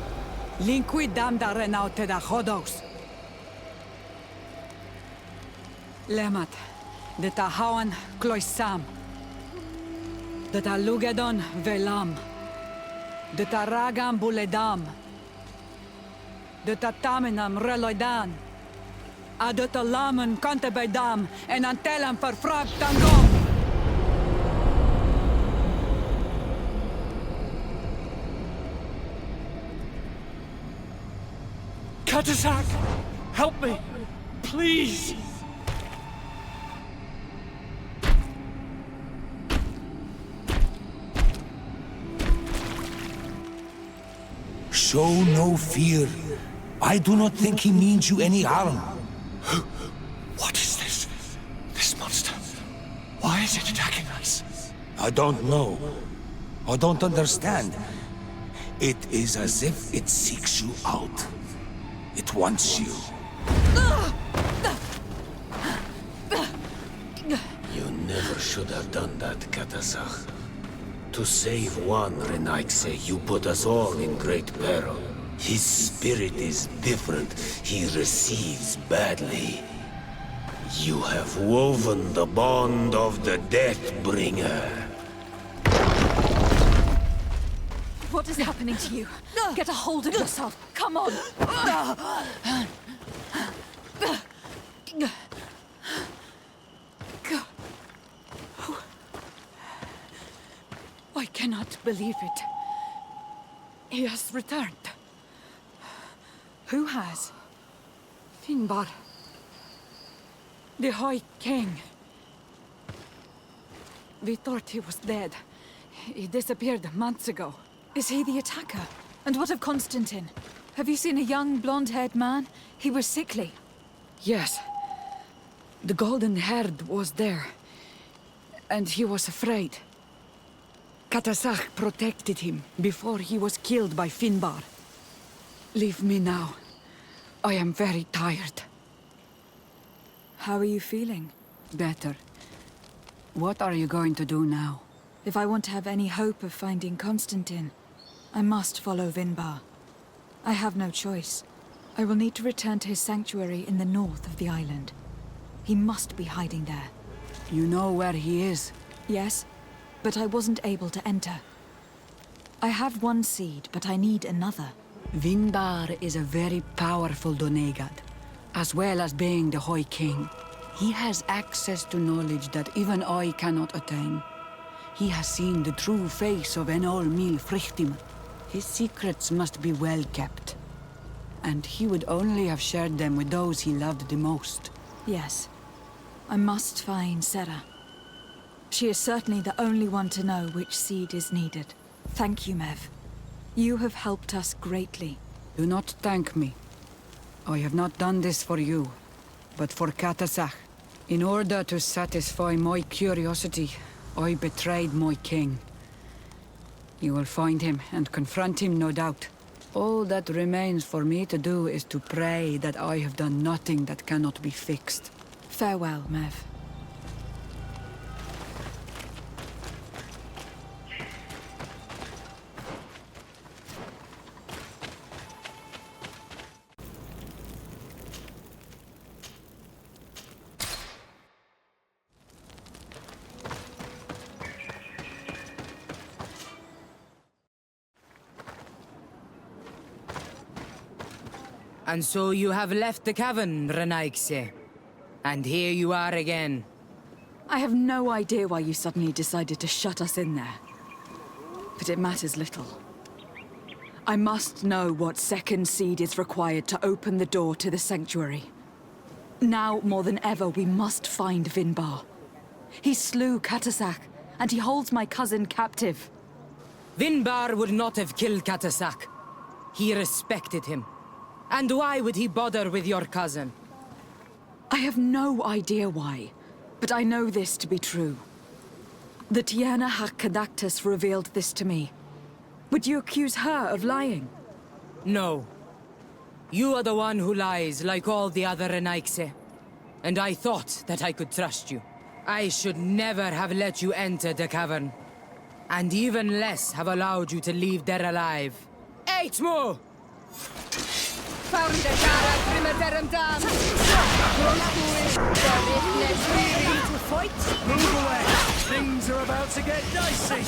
[SPEAKER 15] linqui damda renaute da hodos. Lemat, de ta hawan kloisam, de ta lugedon velam, de ta ragam buledam, de ta tamenam reloidan, adet lamen kante bij dam en antelem verfragt tangom.
[SPEAKER 13] Katasak! Help me! Please!
[SPEAKER 4] Show no fear. I do not think he means you any harm.
[SPEAKER 13] What is this? This monster? Why is it attacking us?
[SPEAKER 4] I don't know. I don't understand. It is as if it seeks you out. It wants you.
[SPEAKER 2] You never should have done that, Katasach. To save one, Renaikse, you put us all in great peril. His spirit is different. He receives badly. You have woven the bond of the Deathbringer.
[SPEAKER 1] What is happening to you? Get a hold of yourself. Come on.
[SPEAKER 12] I cannot believe it. He has returned.
[SPEAKER 1] Who has?
[SPEAKER 12] Finbar. The High King. We thought he was dead. He disappeared months ago.
[SPEAKER 1] Is he the attacker? And what of Constantine? Have you seen a young, blonde-haired man? He was sickly.
[SPEAKER 12] Yes. The golden-haired was there. And he was afraid. Katasach protected him before he was killed by Finbar. Leave me now. I am very tired.
[SPEAKER 1] How are you feeling?
[SPEAKER 15] Better. What are you going to do now?
[SPEAKER 1] If I want to have any hope of finding Constantine, I must follow Vinbar. I have no choice. I will need to return to his sanctuary in the north of the island. He must be hiding there.
[SPEAKER 15] You know where he is?
[SPEAKER 1] Yes, but I wasn't able to enter. I have one seed, but I need another.
[SPEAKER 15] Vinbar is a very powerful Donegad, as well as being the High King. He has access to knowledge that even I cannot attain. He has seen the true face of Enol Mil Frichtim. His secrets must be well kept. And he would only have shared them with those he loved the most.
[SPEAKER 1] Yes. I must find Sarah. She is certainly the only one to know which seed is needed. Thank you, Mev. You have helped us greatly.
[SPEAKER 15] Do not thank me. I have not done this for you, but for Katasach. In order to satisfy my curiosity, I betrayed my king. You will find him and confront him, no doubt. All that remains for me to do is to pray that I have done nothing that cannot be fixed.
[SPEAKER 1] Farewell, Mev.
[SPEAKER 12] And so you have left the cavern, Renaikse. And here you are again.
[SPEAKER 1] I have no idea why you suddenly decided to shut us in there. But it matters little. I must know what second seed is required to open the door to the sanctuary. Now, more than ever, we must find Vinbar. He slew Katasach, and he holds my cousin captive.
[SPEAKER 12] Vinbar would not have killed Katasak. He respected him. And why would he bother with your cousin?
[SPEAKER 1] I have no idea why, but I know this to be true. The Tiana Hakkadactus revealed this to me. Would you accuse her of lying?
[SPEAKER 12] No. You are the one who lies, like all the other Renaikse. And I thought that I could trust you. I should never have let you enter the cavern. And even less have allowed you to leave there alive. Eight more!
[SPEAKER 11] Found the cara primaterentam!
[SPEAKER 16] To fight? Move away! Things are about to get dicey!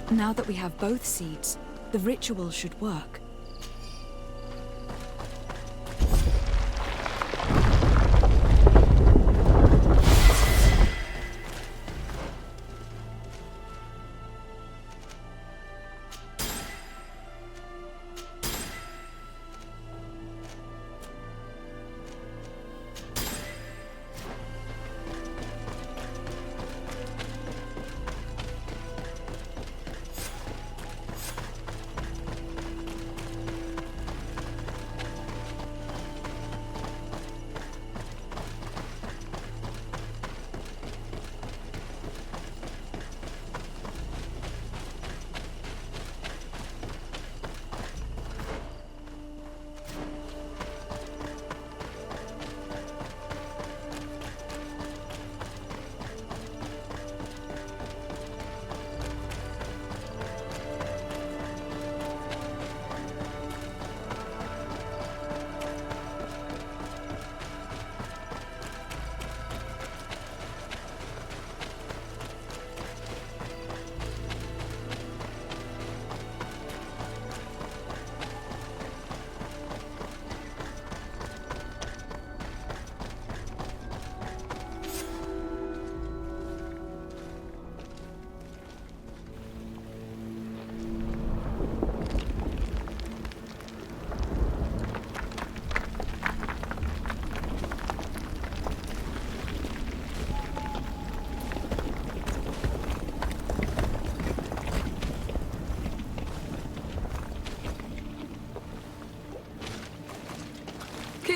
[SPEAKER 1] Now that we have both seeds, the ritual should work.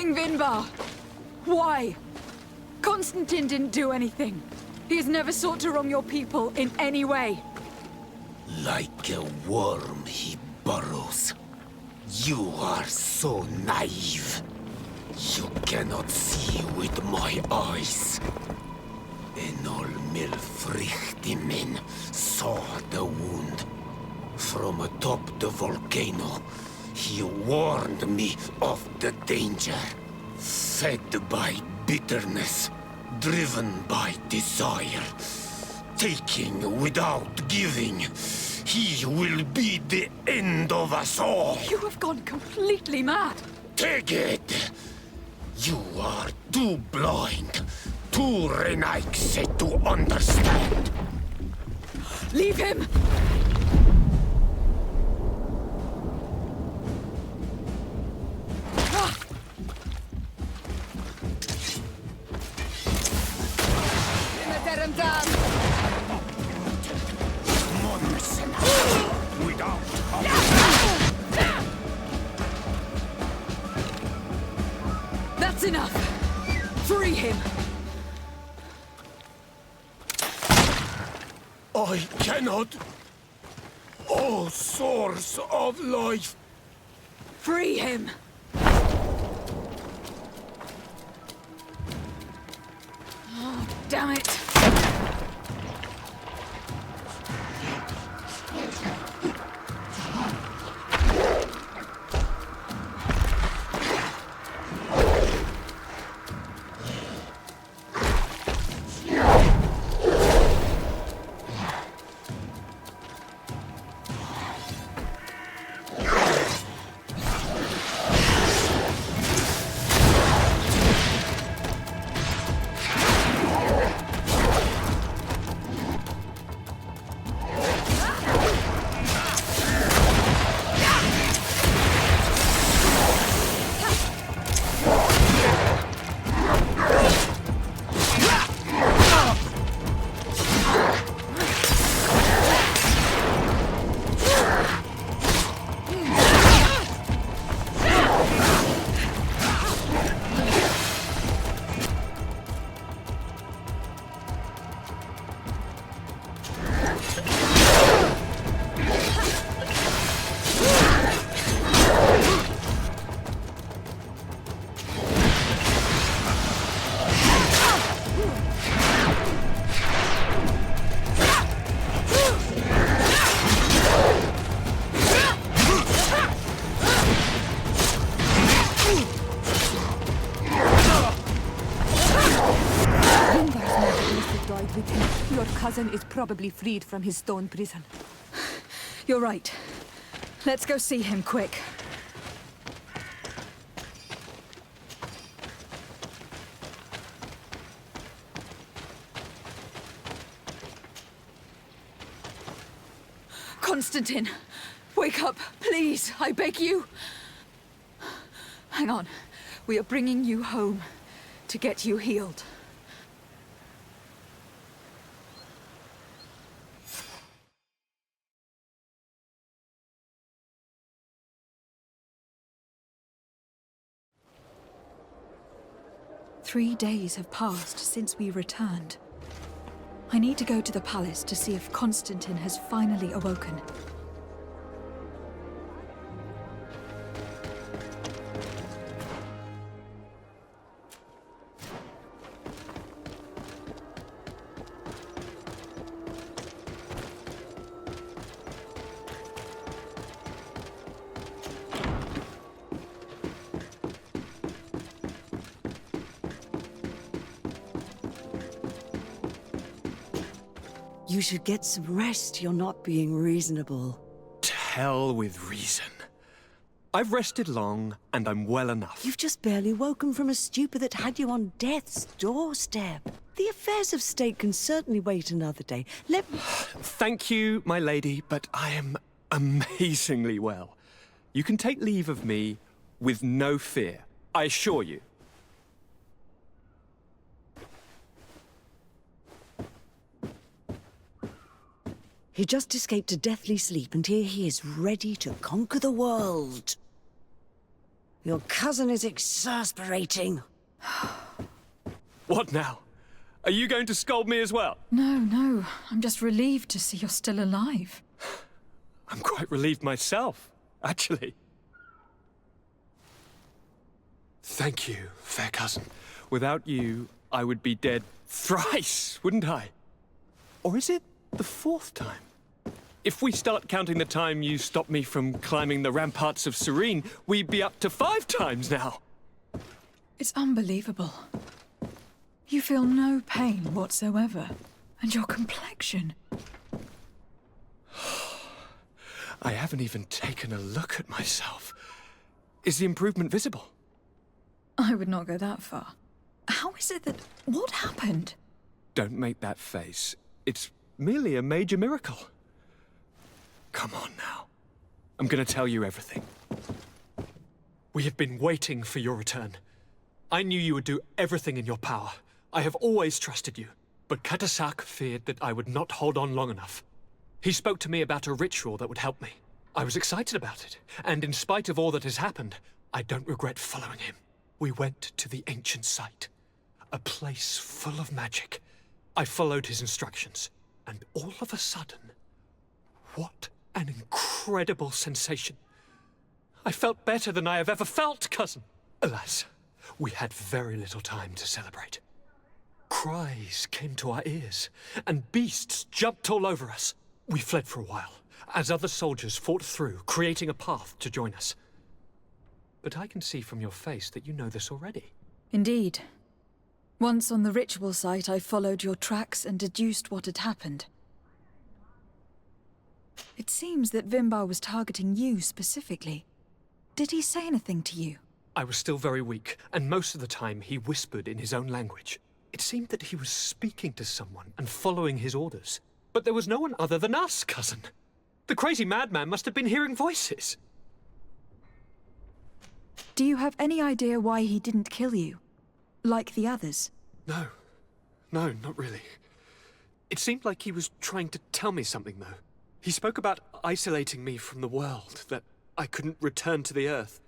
[SPEAKER 1] King Vinbar! Why? Constantine didn't do anything. He has never sought to wrong your people in any way.
[SPEAKER 17] Like a worm he burrows. You are so naive. You cannot see with my eyes. Enol Milfrichtimin saw the wound. From atop the volcano, he warned me of the danger. Fed by bitterness, driven by desire, taking without giving, he will be the end of us all.
[SPEAKER 1] You have gone completely mad.
[SPEAKER 17] Take it! You are too blind, too Renaikse to understand.
[SPEAKER 1] Leave him!
[SPEAKER 17] Without
[SPEAKER 1] That's enough! Free him!
[SPEAKER 17] I cannot. O source of life!
[SPEAKER 1] Free him! Oh, damn it!
[SPEAKER 11] Your cousin is probably freed from his stone prison.
[SPEAKER 1] You're right. Let's go see him, quick. Constantine! Wake up, please, I beg you! Hang on. We are bringing you home to get you healed. "3 days have passed since we returned. I need to go to the palace to see if Constantine has finally awoken.
[SPEAKER 18] You should get some rest. You're not being reasonable.
[SPEAKER 19] To hell with reason. I've rested long, and I'm well enough.
[SPEAKER 18] You've just barely woken from a stupor that had you on death's doorstep. The affairs of state can certainly wait another day. Let me...
[SPEAKER 19] Thank you, my lady, but I am amazingly well. You can take leave of me with no fear, I assure you.
[SPEAKER 18] He just escaped a deathly sleep, and here he is, ready to conquer the world. Your cousin is exasperating.
[SPEAKER 19] What now? Are you going to scold me as well?
[SPEAKER 1] No. I'm just relieved to see you're still alive.
[SPEAKER 19] I'm quite relieved myself, actually. Thank you, fair cousin. Without you, I would be dead thrice, wouldn't I? Or is it the 4th time? If we start counting the time you stopped me from climbing the ramparts of Serene, we'd be up to 5 times now.
[SPEAKER 1] It's unbelievable. You feel no pain whatsoever. And your complexion.
[SPEAKER 19] I haven't even taken a look at myself. Is the improvement visible?
[SPEAKER 1] I would not go that far. How is it that... What happened?
[SPEAKER 19] Don't make that face. It's merely a major miracle. Come on now. I'm going to tell you everything. We have been waiting for your return. I knew you would do everything in your power. I have always trusted you. But Katasak feared that I would not hold on long enough. He spoke to me about a ritual that would help me. I was excited about it. And in spite of all that has happened, I don't regret following him. We went to the ancient site, a place full of magic. I followed his instructions, and all of a sudden, what an incredible sensation. I felt better than I have ever felt, cousin. Alas, we had very little time to celebrate. Cries came to our ears, and beasts jumped all over us. We fled for a while, as other soldiers fought through, creating a path to join us. But I can see from your face that you know this already.
[SPEAKER 1] Indeed. Once on the ritual site, I followed your tracks and deduced what had happened. It seems that Vimbar was targeting you specifically. Did he say anything to you?
[SPEAKER 19] I was still very weak, and most of the time he whispered in his own language. It seemed that he was speaking to someone and following his orders. But there was no one other than us, cousin. The crazy madman must have been hearing voices.
[SPEAKER 1] Do you have any idea why he didn't kill you? Like the others?
[SPEAKER 19] No, not really. It seemed like he was trying to tell me something, though. He spoke about isolating me from the world, that I couldn't return to the Earth.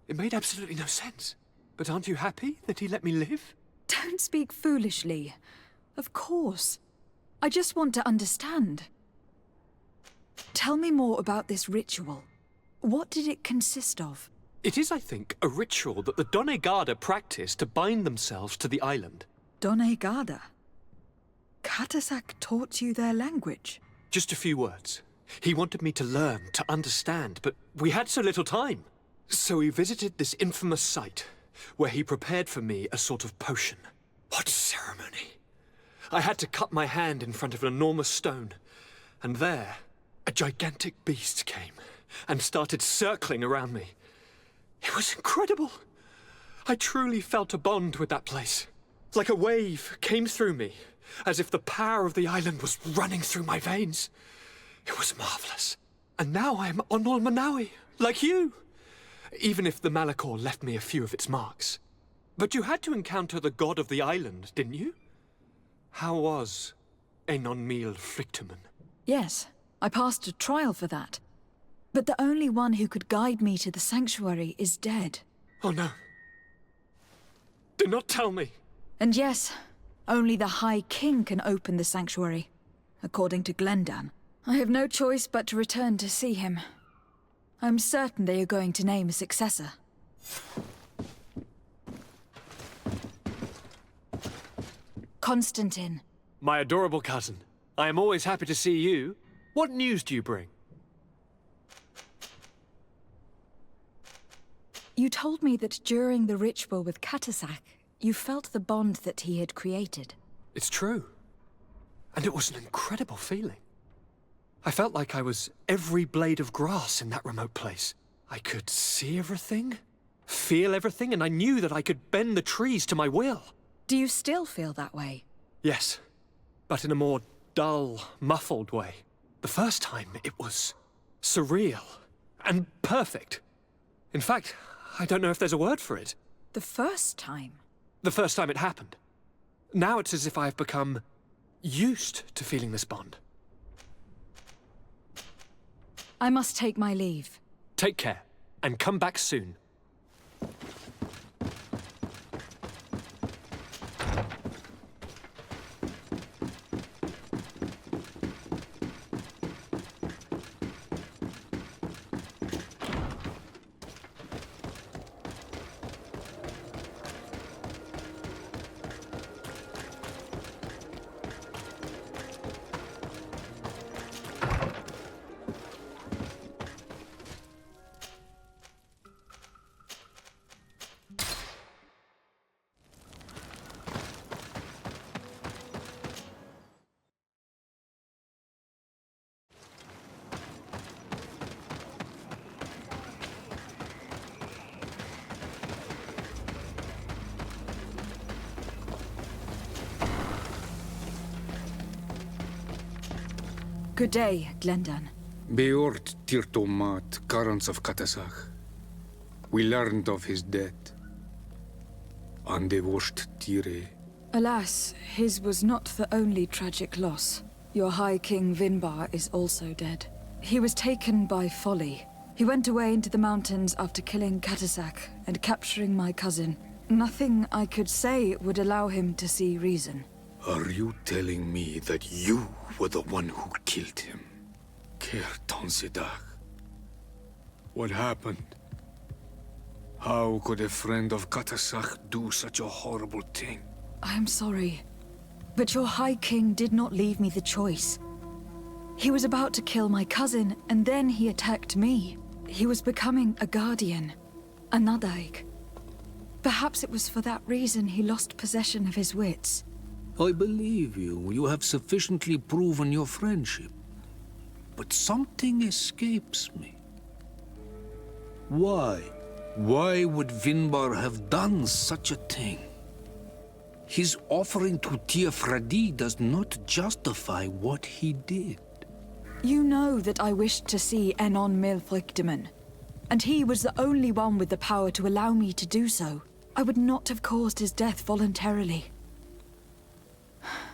[SPEAKER 19] It made absolutely no sense. But aren't you happy that he let me live?
[SPEAKER 1] Don't speak foolishly. Of course. I just want to understand. Tell me more about this ritual. What did it consist of?
[SPEAKER 19] It is, I think, a ritual that the Donegada practice to bind themselves to the island.
[SPEAKER 1] Donegada? Katasak taught you their language?
[SPEAKER 19] Just a few words. He wanted me to learn, to understand, but we had so little time. So we visited this infamous site, where he prepared for me a sort of potion. What ceremony! I had to cut my hand in front of an enormous stone, and there, a gigantic beast came and started circling around me. It was incredible. I truly felt a bond with that place. Like a wave came through me, as if the power of the island was running through my veins. It was marvelous. And now I am on Olmanawi, like you. Even if the Malachor left me a few of its marks. But you had to encounter the god of the island, didn't you? How was Enon Mil Flictumen?
[SPEAKER 1] Yes, I passed a trial for that. But the only one who could guide me to the sanctuary is dead.
[SPEAKER 19] Oh no. Do not tell me.
[SPEAKER 1] And yes, only the High King can open the sanctuary, according to Glendan. I have no choice but to return to see him. I'm certain they are going to name a successor. Constantine.
[SPEAKER 19] My adorable cousin. I am always happy to see you. What news do you bring?
[SPEAKER 1] You told me that during the ritual with Katasak, you felt the bond that he had created.
[SPEAKER 19] It's true. And it was an incredible feeling. I felt like I was every blade of grass in that remote place. I could see everything, feel everything, and I knew that I could bend the trees to my will.
[SPEAKER 1] Do you still feel that way?
[SPEAKER 19] Yes, but in a more dull, muffled way. The first time, it was surreal and perfect. In fact, I don't know if there's a word for it.
[SPEAKER 1] The first time?
[SPEAKER 19] The first time it happened. Now it's as if I've become used to feeling this bond.
[SPEAKER 1] I must take my leave.
[SPEAKER 19] Take care, and come back soon.
[SPEAKER 1] Good day, Glendan.
[SPEAKER 4] Beort Tirtomat, Garants of Katasach. We learned of his death. Andevosht Tire.
[SPEAKER 1] Alas, his was not the only tragic loss. Your High King Vinbar is also dead. He was taken by folly. He went away into the mountains after killing Katasak and capturing my cousin. Nothing I could say would allow him to see reason.
[SPEAKER 17] Are you telling me that you were the one who killed him? What happened? How could a friend of Katasak do such a horrible thing?
[SPEAKER 1] I am sorry, but your High King did not leave me the choice. He was about to kill my cousin, and then he attacked me. He was becoming a guardian, a Nadaig. Perhaps it was for that reason he lost possession of his wits.
[SPEAKER 4] I believe you. You have sufficiently proven your friendship. But something escapes me. Why? Why would Vinbar have done such a thing? His offering to Tiafradi does not justify what he did.
[SPEAKER 1] You know that I wished to see Enon Milfrichtemann, and he was the only one with the power to allow me to do so. I would not have caused his death voluntarily.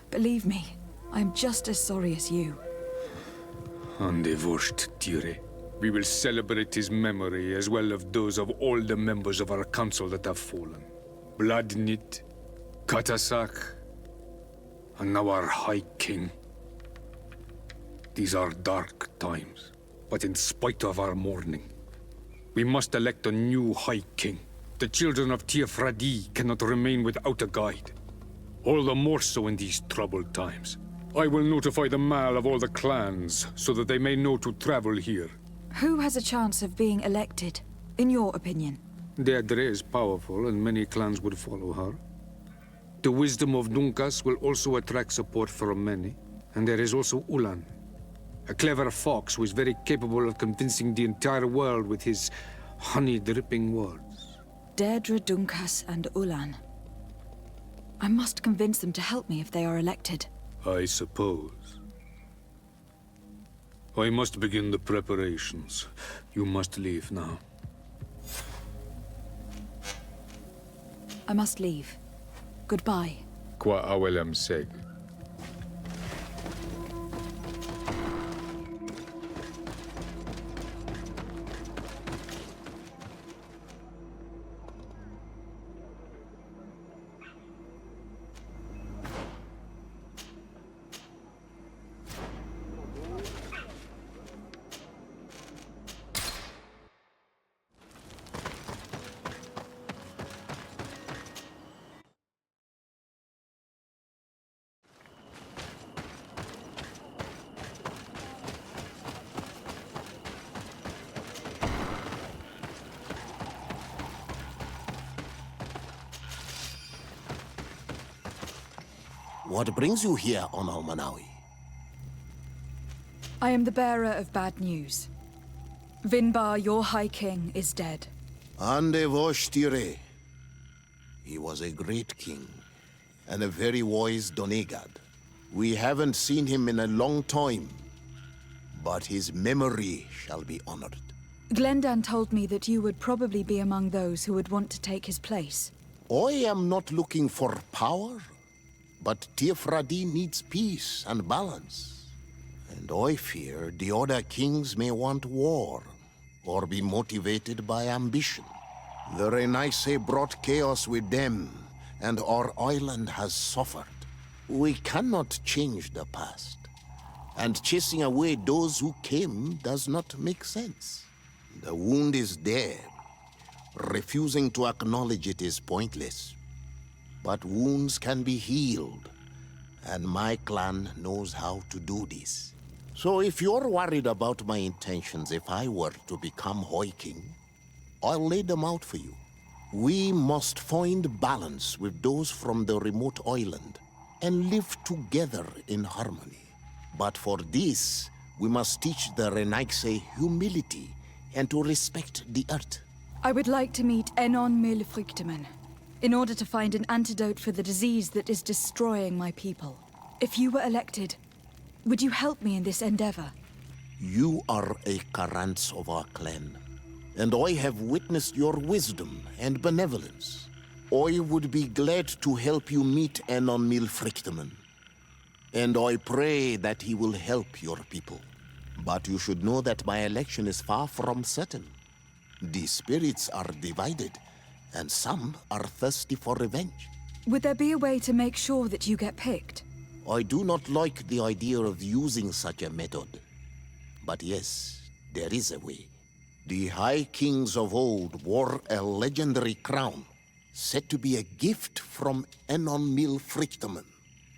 [SPEAKER 1] Believe me, I am just as sorry as you.
[SPEAKER 17] Andevosht Tire. We will celebrate his memory as well as those of all the members of our council that have fallen. Bladnit, Katasak, and now our High King. These are dark times, but in spite of our mourning, we must elect a new High King. The children of Tiafradi cannot remain without a guide. All the more so in these troubled times. I will notify the Mal of all the clans, so that they may know to travel here.
[SPEAKER 1] Who has a chance of being elected, in your opinion?
[SPEAKER 17] Deirdre is powerful, and many clans would follow her. The wisdom of Dunkas will also attract support from many. And there is also Ulan, a clever fox who is very capable of convincing the entire world with his honey-dripping words.
[SPEAKER 1] Deirdre, Dunkas, and Ulan. I must convince them to help me if they are elected.
[SPEAKER 17] I suppose. I must begin the preparations. You must leave now.
[SPEAKER 1] I must leave. Goodbye.
[SPEAKER 17] Qua awelam seg.
[SPEAKER 20] What brings you here on Almanawi?
[SPEAKER 1] I am the bearer of bad news. Vinbar, your High King, is dead.
[SPEAKER 20] Andevosht Tire. He was a great king, and a very wise Donegad. We haven't seen him in a long time, but his memory shall be honored.
[SPEAKER 1] Glendan told me that you would probably be among those who would want to take his place.
[SPEAKER 20] I am not looking for power, but Tiafradi needs peace and balance. And I fear the other kings may want war, or be motivated by ambition. The Renaise brought chaos with them, and our island has suffered. We cannot change the past, and chasing away those who came does not make sense. The wound is there. Refusing to acknowledge it is pointless. But wounds can be healed, and my clan knows how to do this. So if you're worried about my intentions if I were to become High King, I'll lay them out for you. We must find balance with those from the remote island and live together in harmony. But for this, we must teach the Renaise humility and to respect the earth.
[SPEAKER 1] I would like to meet Enon Milfrichtemann, in order to find an antidote for the disease that is destroying my people. If you were elected, would you help me in this endeavor?
[SPEAKER 20] You are a Karants of our clan, and I have witnessed your wisdom and benevolence. I would be glad to help you meet Enon Milfrichtemann, and I pray that he will help your people. But you should know that my election is far from certain. The spirits are divided, and some are thirsty for revenge.
[SPEAKER 1] Would there be a way to make sure that you get picked?
[SPEAKER 20] I do not like the idea of using such a method. But yes, there is a way. The High Kings of old wore a legendary crown, said to be a gift from Enon Mil Frichterman.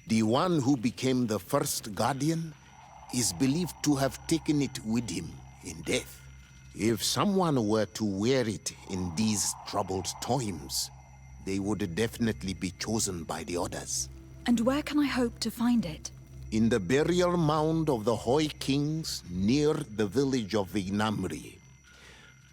[SPEAKER 20] The one who became the first Guardian is believed to have taken it with him in death. If someone were to wear it in these troubled times, they would definitely be chosen by the others.
[SPEAKER 1] And where can I hope to find it?
[SPEAKER 20] In the burial mound of the Hoi Kings near the village of Vignamri.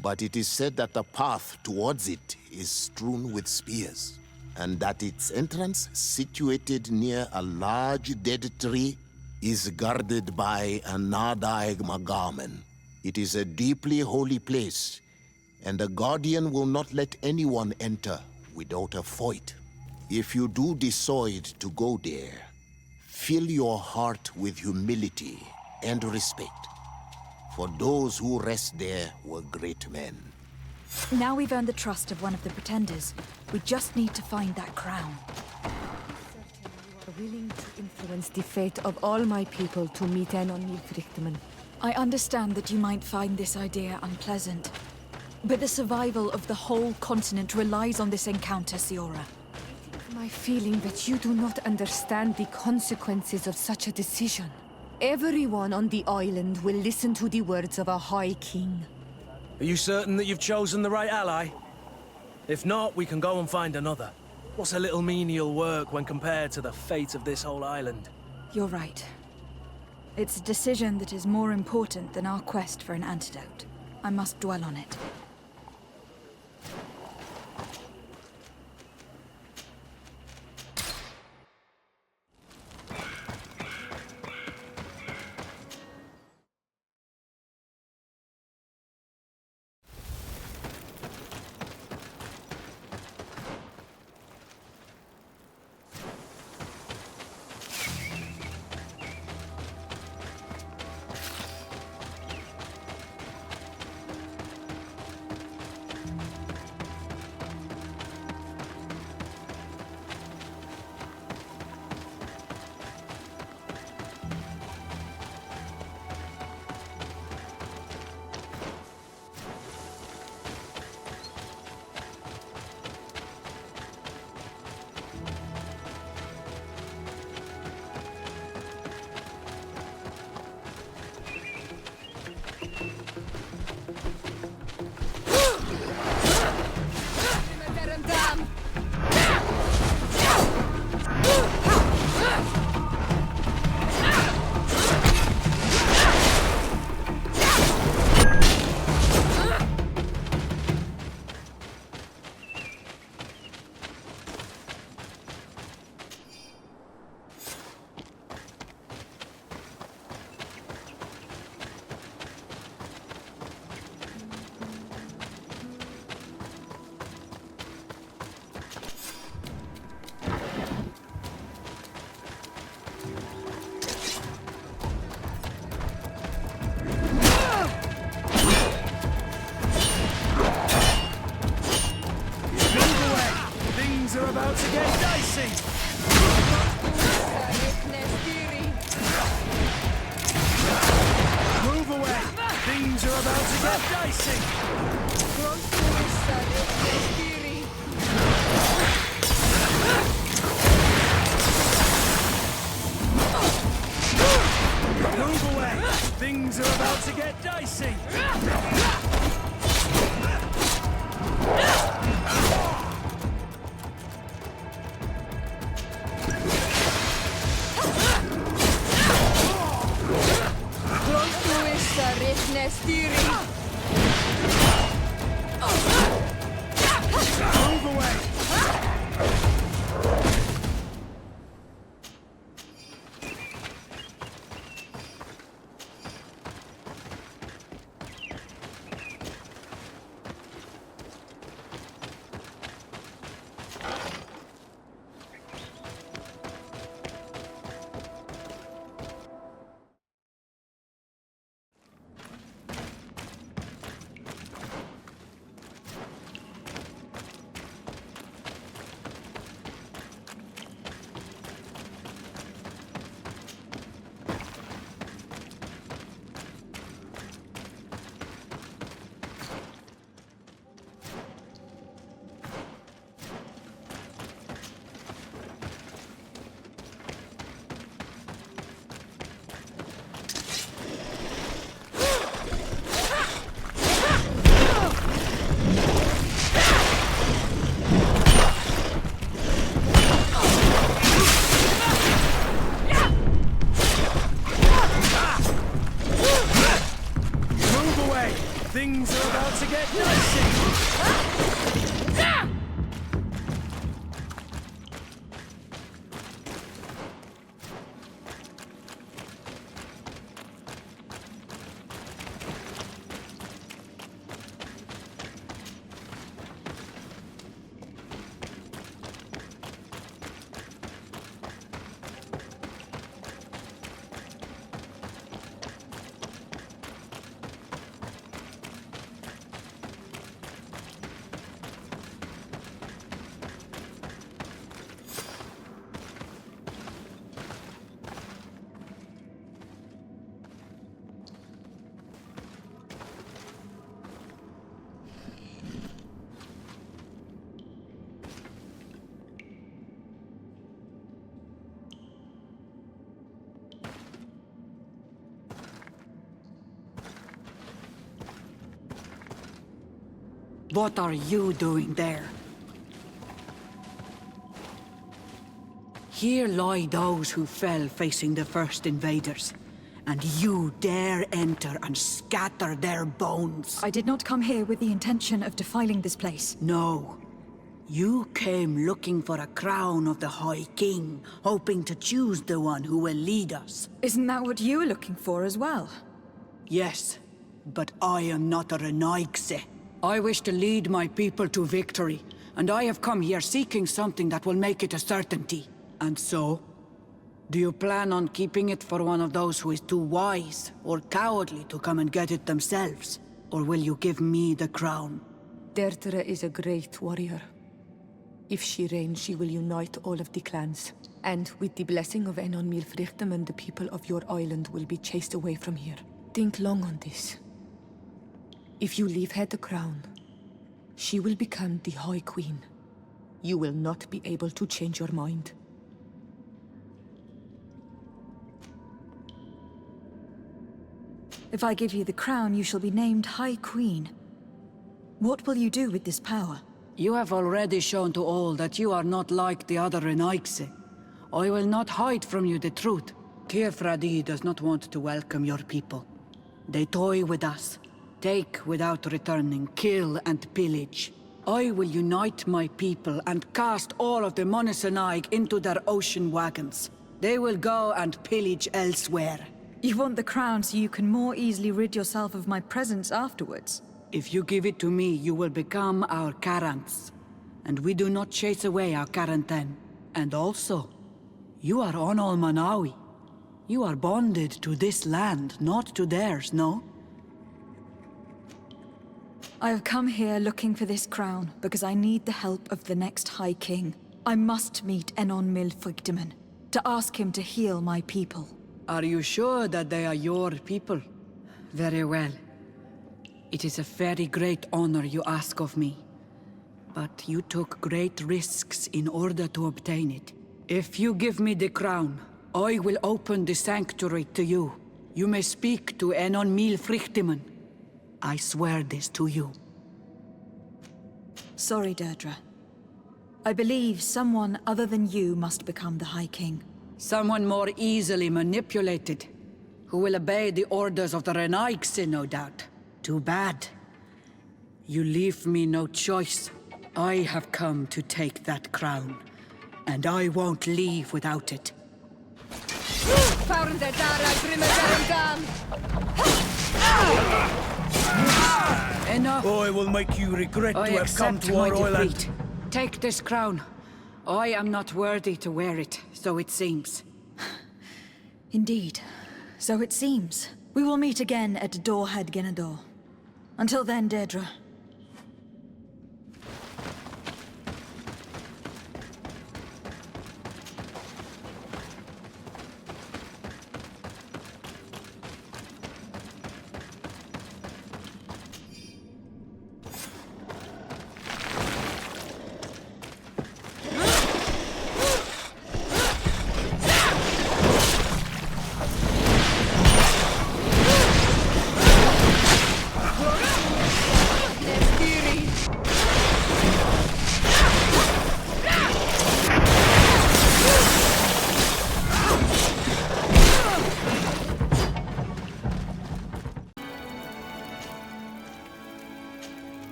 [SPEAKER 20] But it is said that the path towards it is strewn with spears, and that its entrance, situated near a large dead tree, is guarded by a Nadaig Magamen. It is a deeply holy place, and the Guardian will not let anyone enter without a fight. If you do decide to go there, fill your heart with humility and respect. For those who rest there were great men.
[SPEAKER 1] Now we've earned the trust of one of the pretenders. We just need to find that crown.
[SPEAKER 11] You are willing to influence the fate of all my people to meet Enon Nilfrichtman.
[SPEAKER 1] I understand that you might find this idea unpleasant, but the survival of the whole continent relies on this encounter, Siora.
[SPEAKER 11] My feeling that you do not understand the consequences of such a decision. Everyone on the island will listen to the words of a High King.
[SPEAKER 16] Are you certain that you've chosen the right ally? If not, we can go and find another. What's a little menial work when compared to the fate of this whole island?
[SPEAKER 1] You're right. It's a decision that is more important than our quest for an antidote. I must dwell on it.
[SPEAKER 16] Things are about to get dicey! Move away! Things are about to get dicey!
[SPEAKER 15] What are you doing there? Here lie those who fell facing the first invaders. And you dare enter and scatter their bones.
[SPEAKER 1] I did not come here with the intention of defiling this place.
[SPEAKER 15] No. You came looking for a crown of the High King, hoping to choose the one who will lead us.
[SPEAKER 1] Isn't that what you were looking for as well?
[SPEAKER 15] Yes, but I am not a Renaigse. I wish to lead my people to victory, and I have come here seeking something that will make it a certainty. And so, do you plan on keeping it for one of those who is too wise or cowardly to come and get it themselves? Or will you give me the crown?
[SPEAKER 11] Deirdre is a great warrior. If she reigns, she will unite all of the clans. And with the blessing of Enon Milfrichtem, the people of your island will be chased away from here. Think long on this. If you leave her the crown, she will become the High Queen. You will not be able to change your mind.
[SPEAKER 1] If I give you the crown, you shall be named High Queen. What will you do with this power?
[SPEAKER 15] You have already shown to all that you are not like the other Renaigse. I will not hide from you the truth. Teofradi does not want to welcome your people. They toy with us, take without returning, kill and pillage. I will unite my people and cast all of the Monesenaig into their ocean wagons. They will go and pillage elsewhere.
[SPEAKER 1] You want the crown so you can more easily rid yourself of my presence afterwards?
[SPEAKER 15] If you give it to me, you will become our Karants. And we do not chase away our Karanten. And also, you are on Manawi. You are bonded to this land, not to theirs, no?
[SPEAKER 1] I have come here looking for this crown because I need the help of the next High King. I must meet Enon Milfrichtem to ask him to heal my people.
[SPEAKER 15] Are you sure that they are your people? Very well. It is a very great honor you ask of me. But you took great risks in order to obtain it. If you give me the crown, I will open the sanctuary to you. You may speak to Enon Milfrichtem. I swear this to you.
[SPEAKER 1] Sorry, Deirdre. I believe someone other than you must become the High King.
[SPEAKER 15] Someone more easily manipulated, who will obey the orders of the Renaigse, no doubt. Too bad. You leave me no choice. I have come to take that crown, and I won't leave without it. Enough!
[SPEAKER 16] I will make you regret
[SPEAKER 15] I
[SPEAKER 16] to have come
[SPEAKER 15] accept
[SPEAKER 16] to
[SPEAKER 15] my
[SPEAKER 16] our island.
[SPEAKER 15] defeat. Take this crown. I am not worthy to wear it, so it seems.
[SPEAKER 1] Indeed. So it seems. We will meet again at Dorhead Genador. Until then, Deirdre.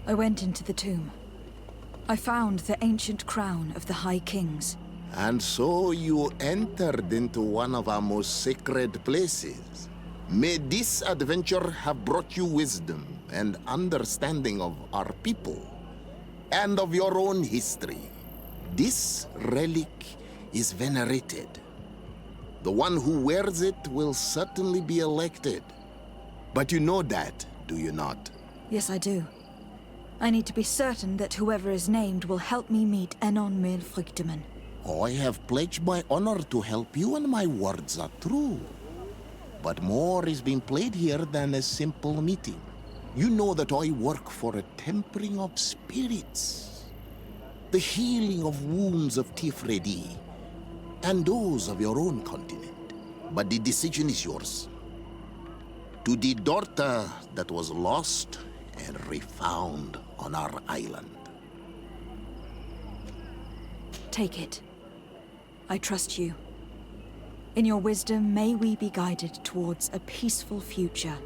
[SPEAKER 1] I went into the tomb. I found the ancient crown of the High Kings.
[SPEAKER 20] And so you entered into one of our most sacred places. May this adventure have brought you wisdom and understanding of our people and of your own history. This relic is venerated. The one who wears it will certainly be elected. But you know that, do you not?
[SPEAKER 1] Yes, I do. I need to be certain that whoever is named will help me meet Enon Milfrichtemann.
[SPEAKER 20] I have pledged my honor to help you, and my words are true. But more is being played here than a simple meeting. You know that I work for a tempering of spirits, the healing of wounds of Tifredi, and those of your own continent. But the decision is yours. To the daughter that was lost and refound on our island.
[SPEAKER 1] Take it. I trust you. In your wisdom, may we be guided towards a peaceful future.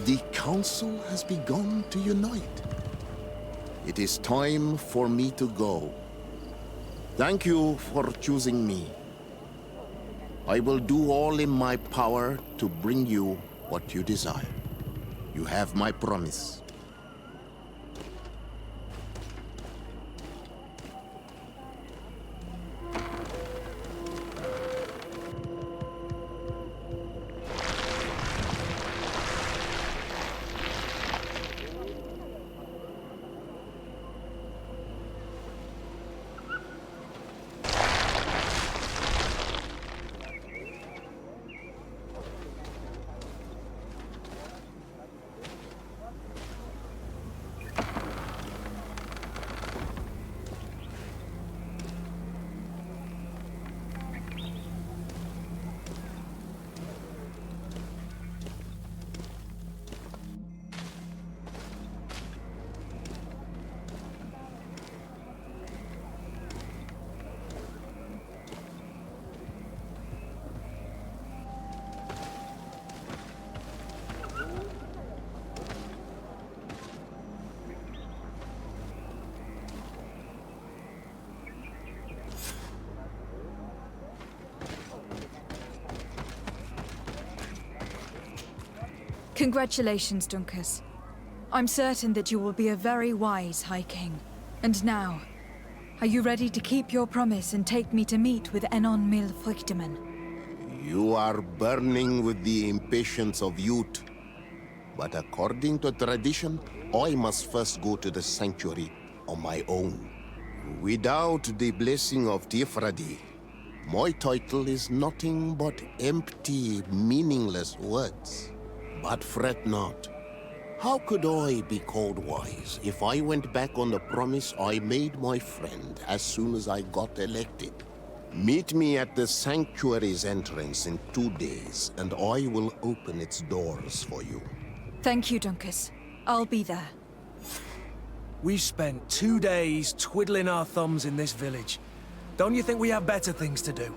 [SPEAKER 20] The council has begun to unite. It is time for me to go. Thank you for choosing me. I will do all in my power to bring you what you desire. You have my promise.
[SPEAKER 1] Congratulations, Dunkus. I'm certain that you will be a very wise High King. And now, are you ready to keep your promise and take me to meet with Enon Milfrichtemann?
[SPEAKER 20] You are burning with the impatience of youth. But according to tradition, I must first go to the sanctuary on my own. Without the blessing of Tifradi, my title is nothing but empty, meaningless words. But fret not. How could I be called wise if I went back on the promise I made my friend as soon as I got elected? Meet me at the sanctuary's entrance in 2 days, and I will open its doors for you.
[SPEAKER 1] Thank you, Dunkus. I'll be there.
[SPEAKER 16] We spent 2 days twiddling our thumbs in this village. Don't you think we have better things to do?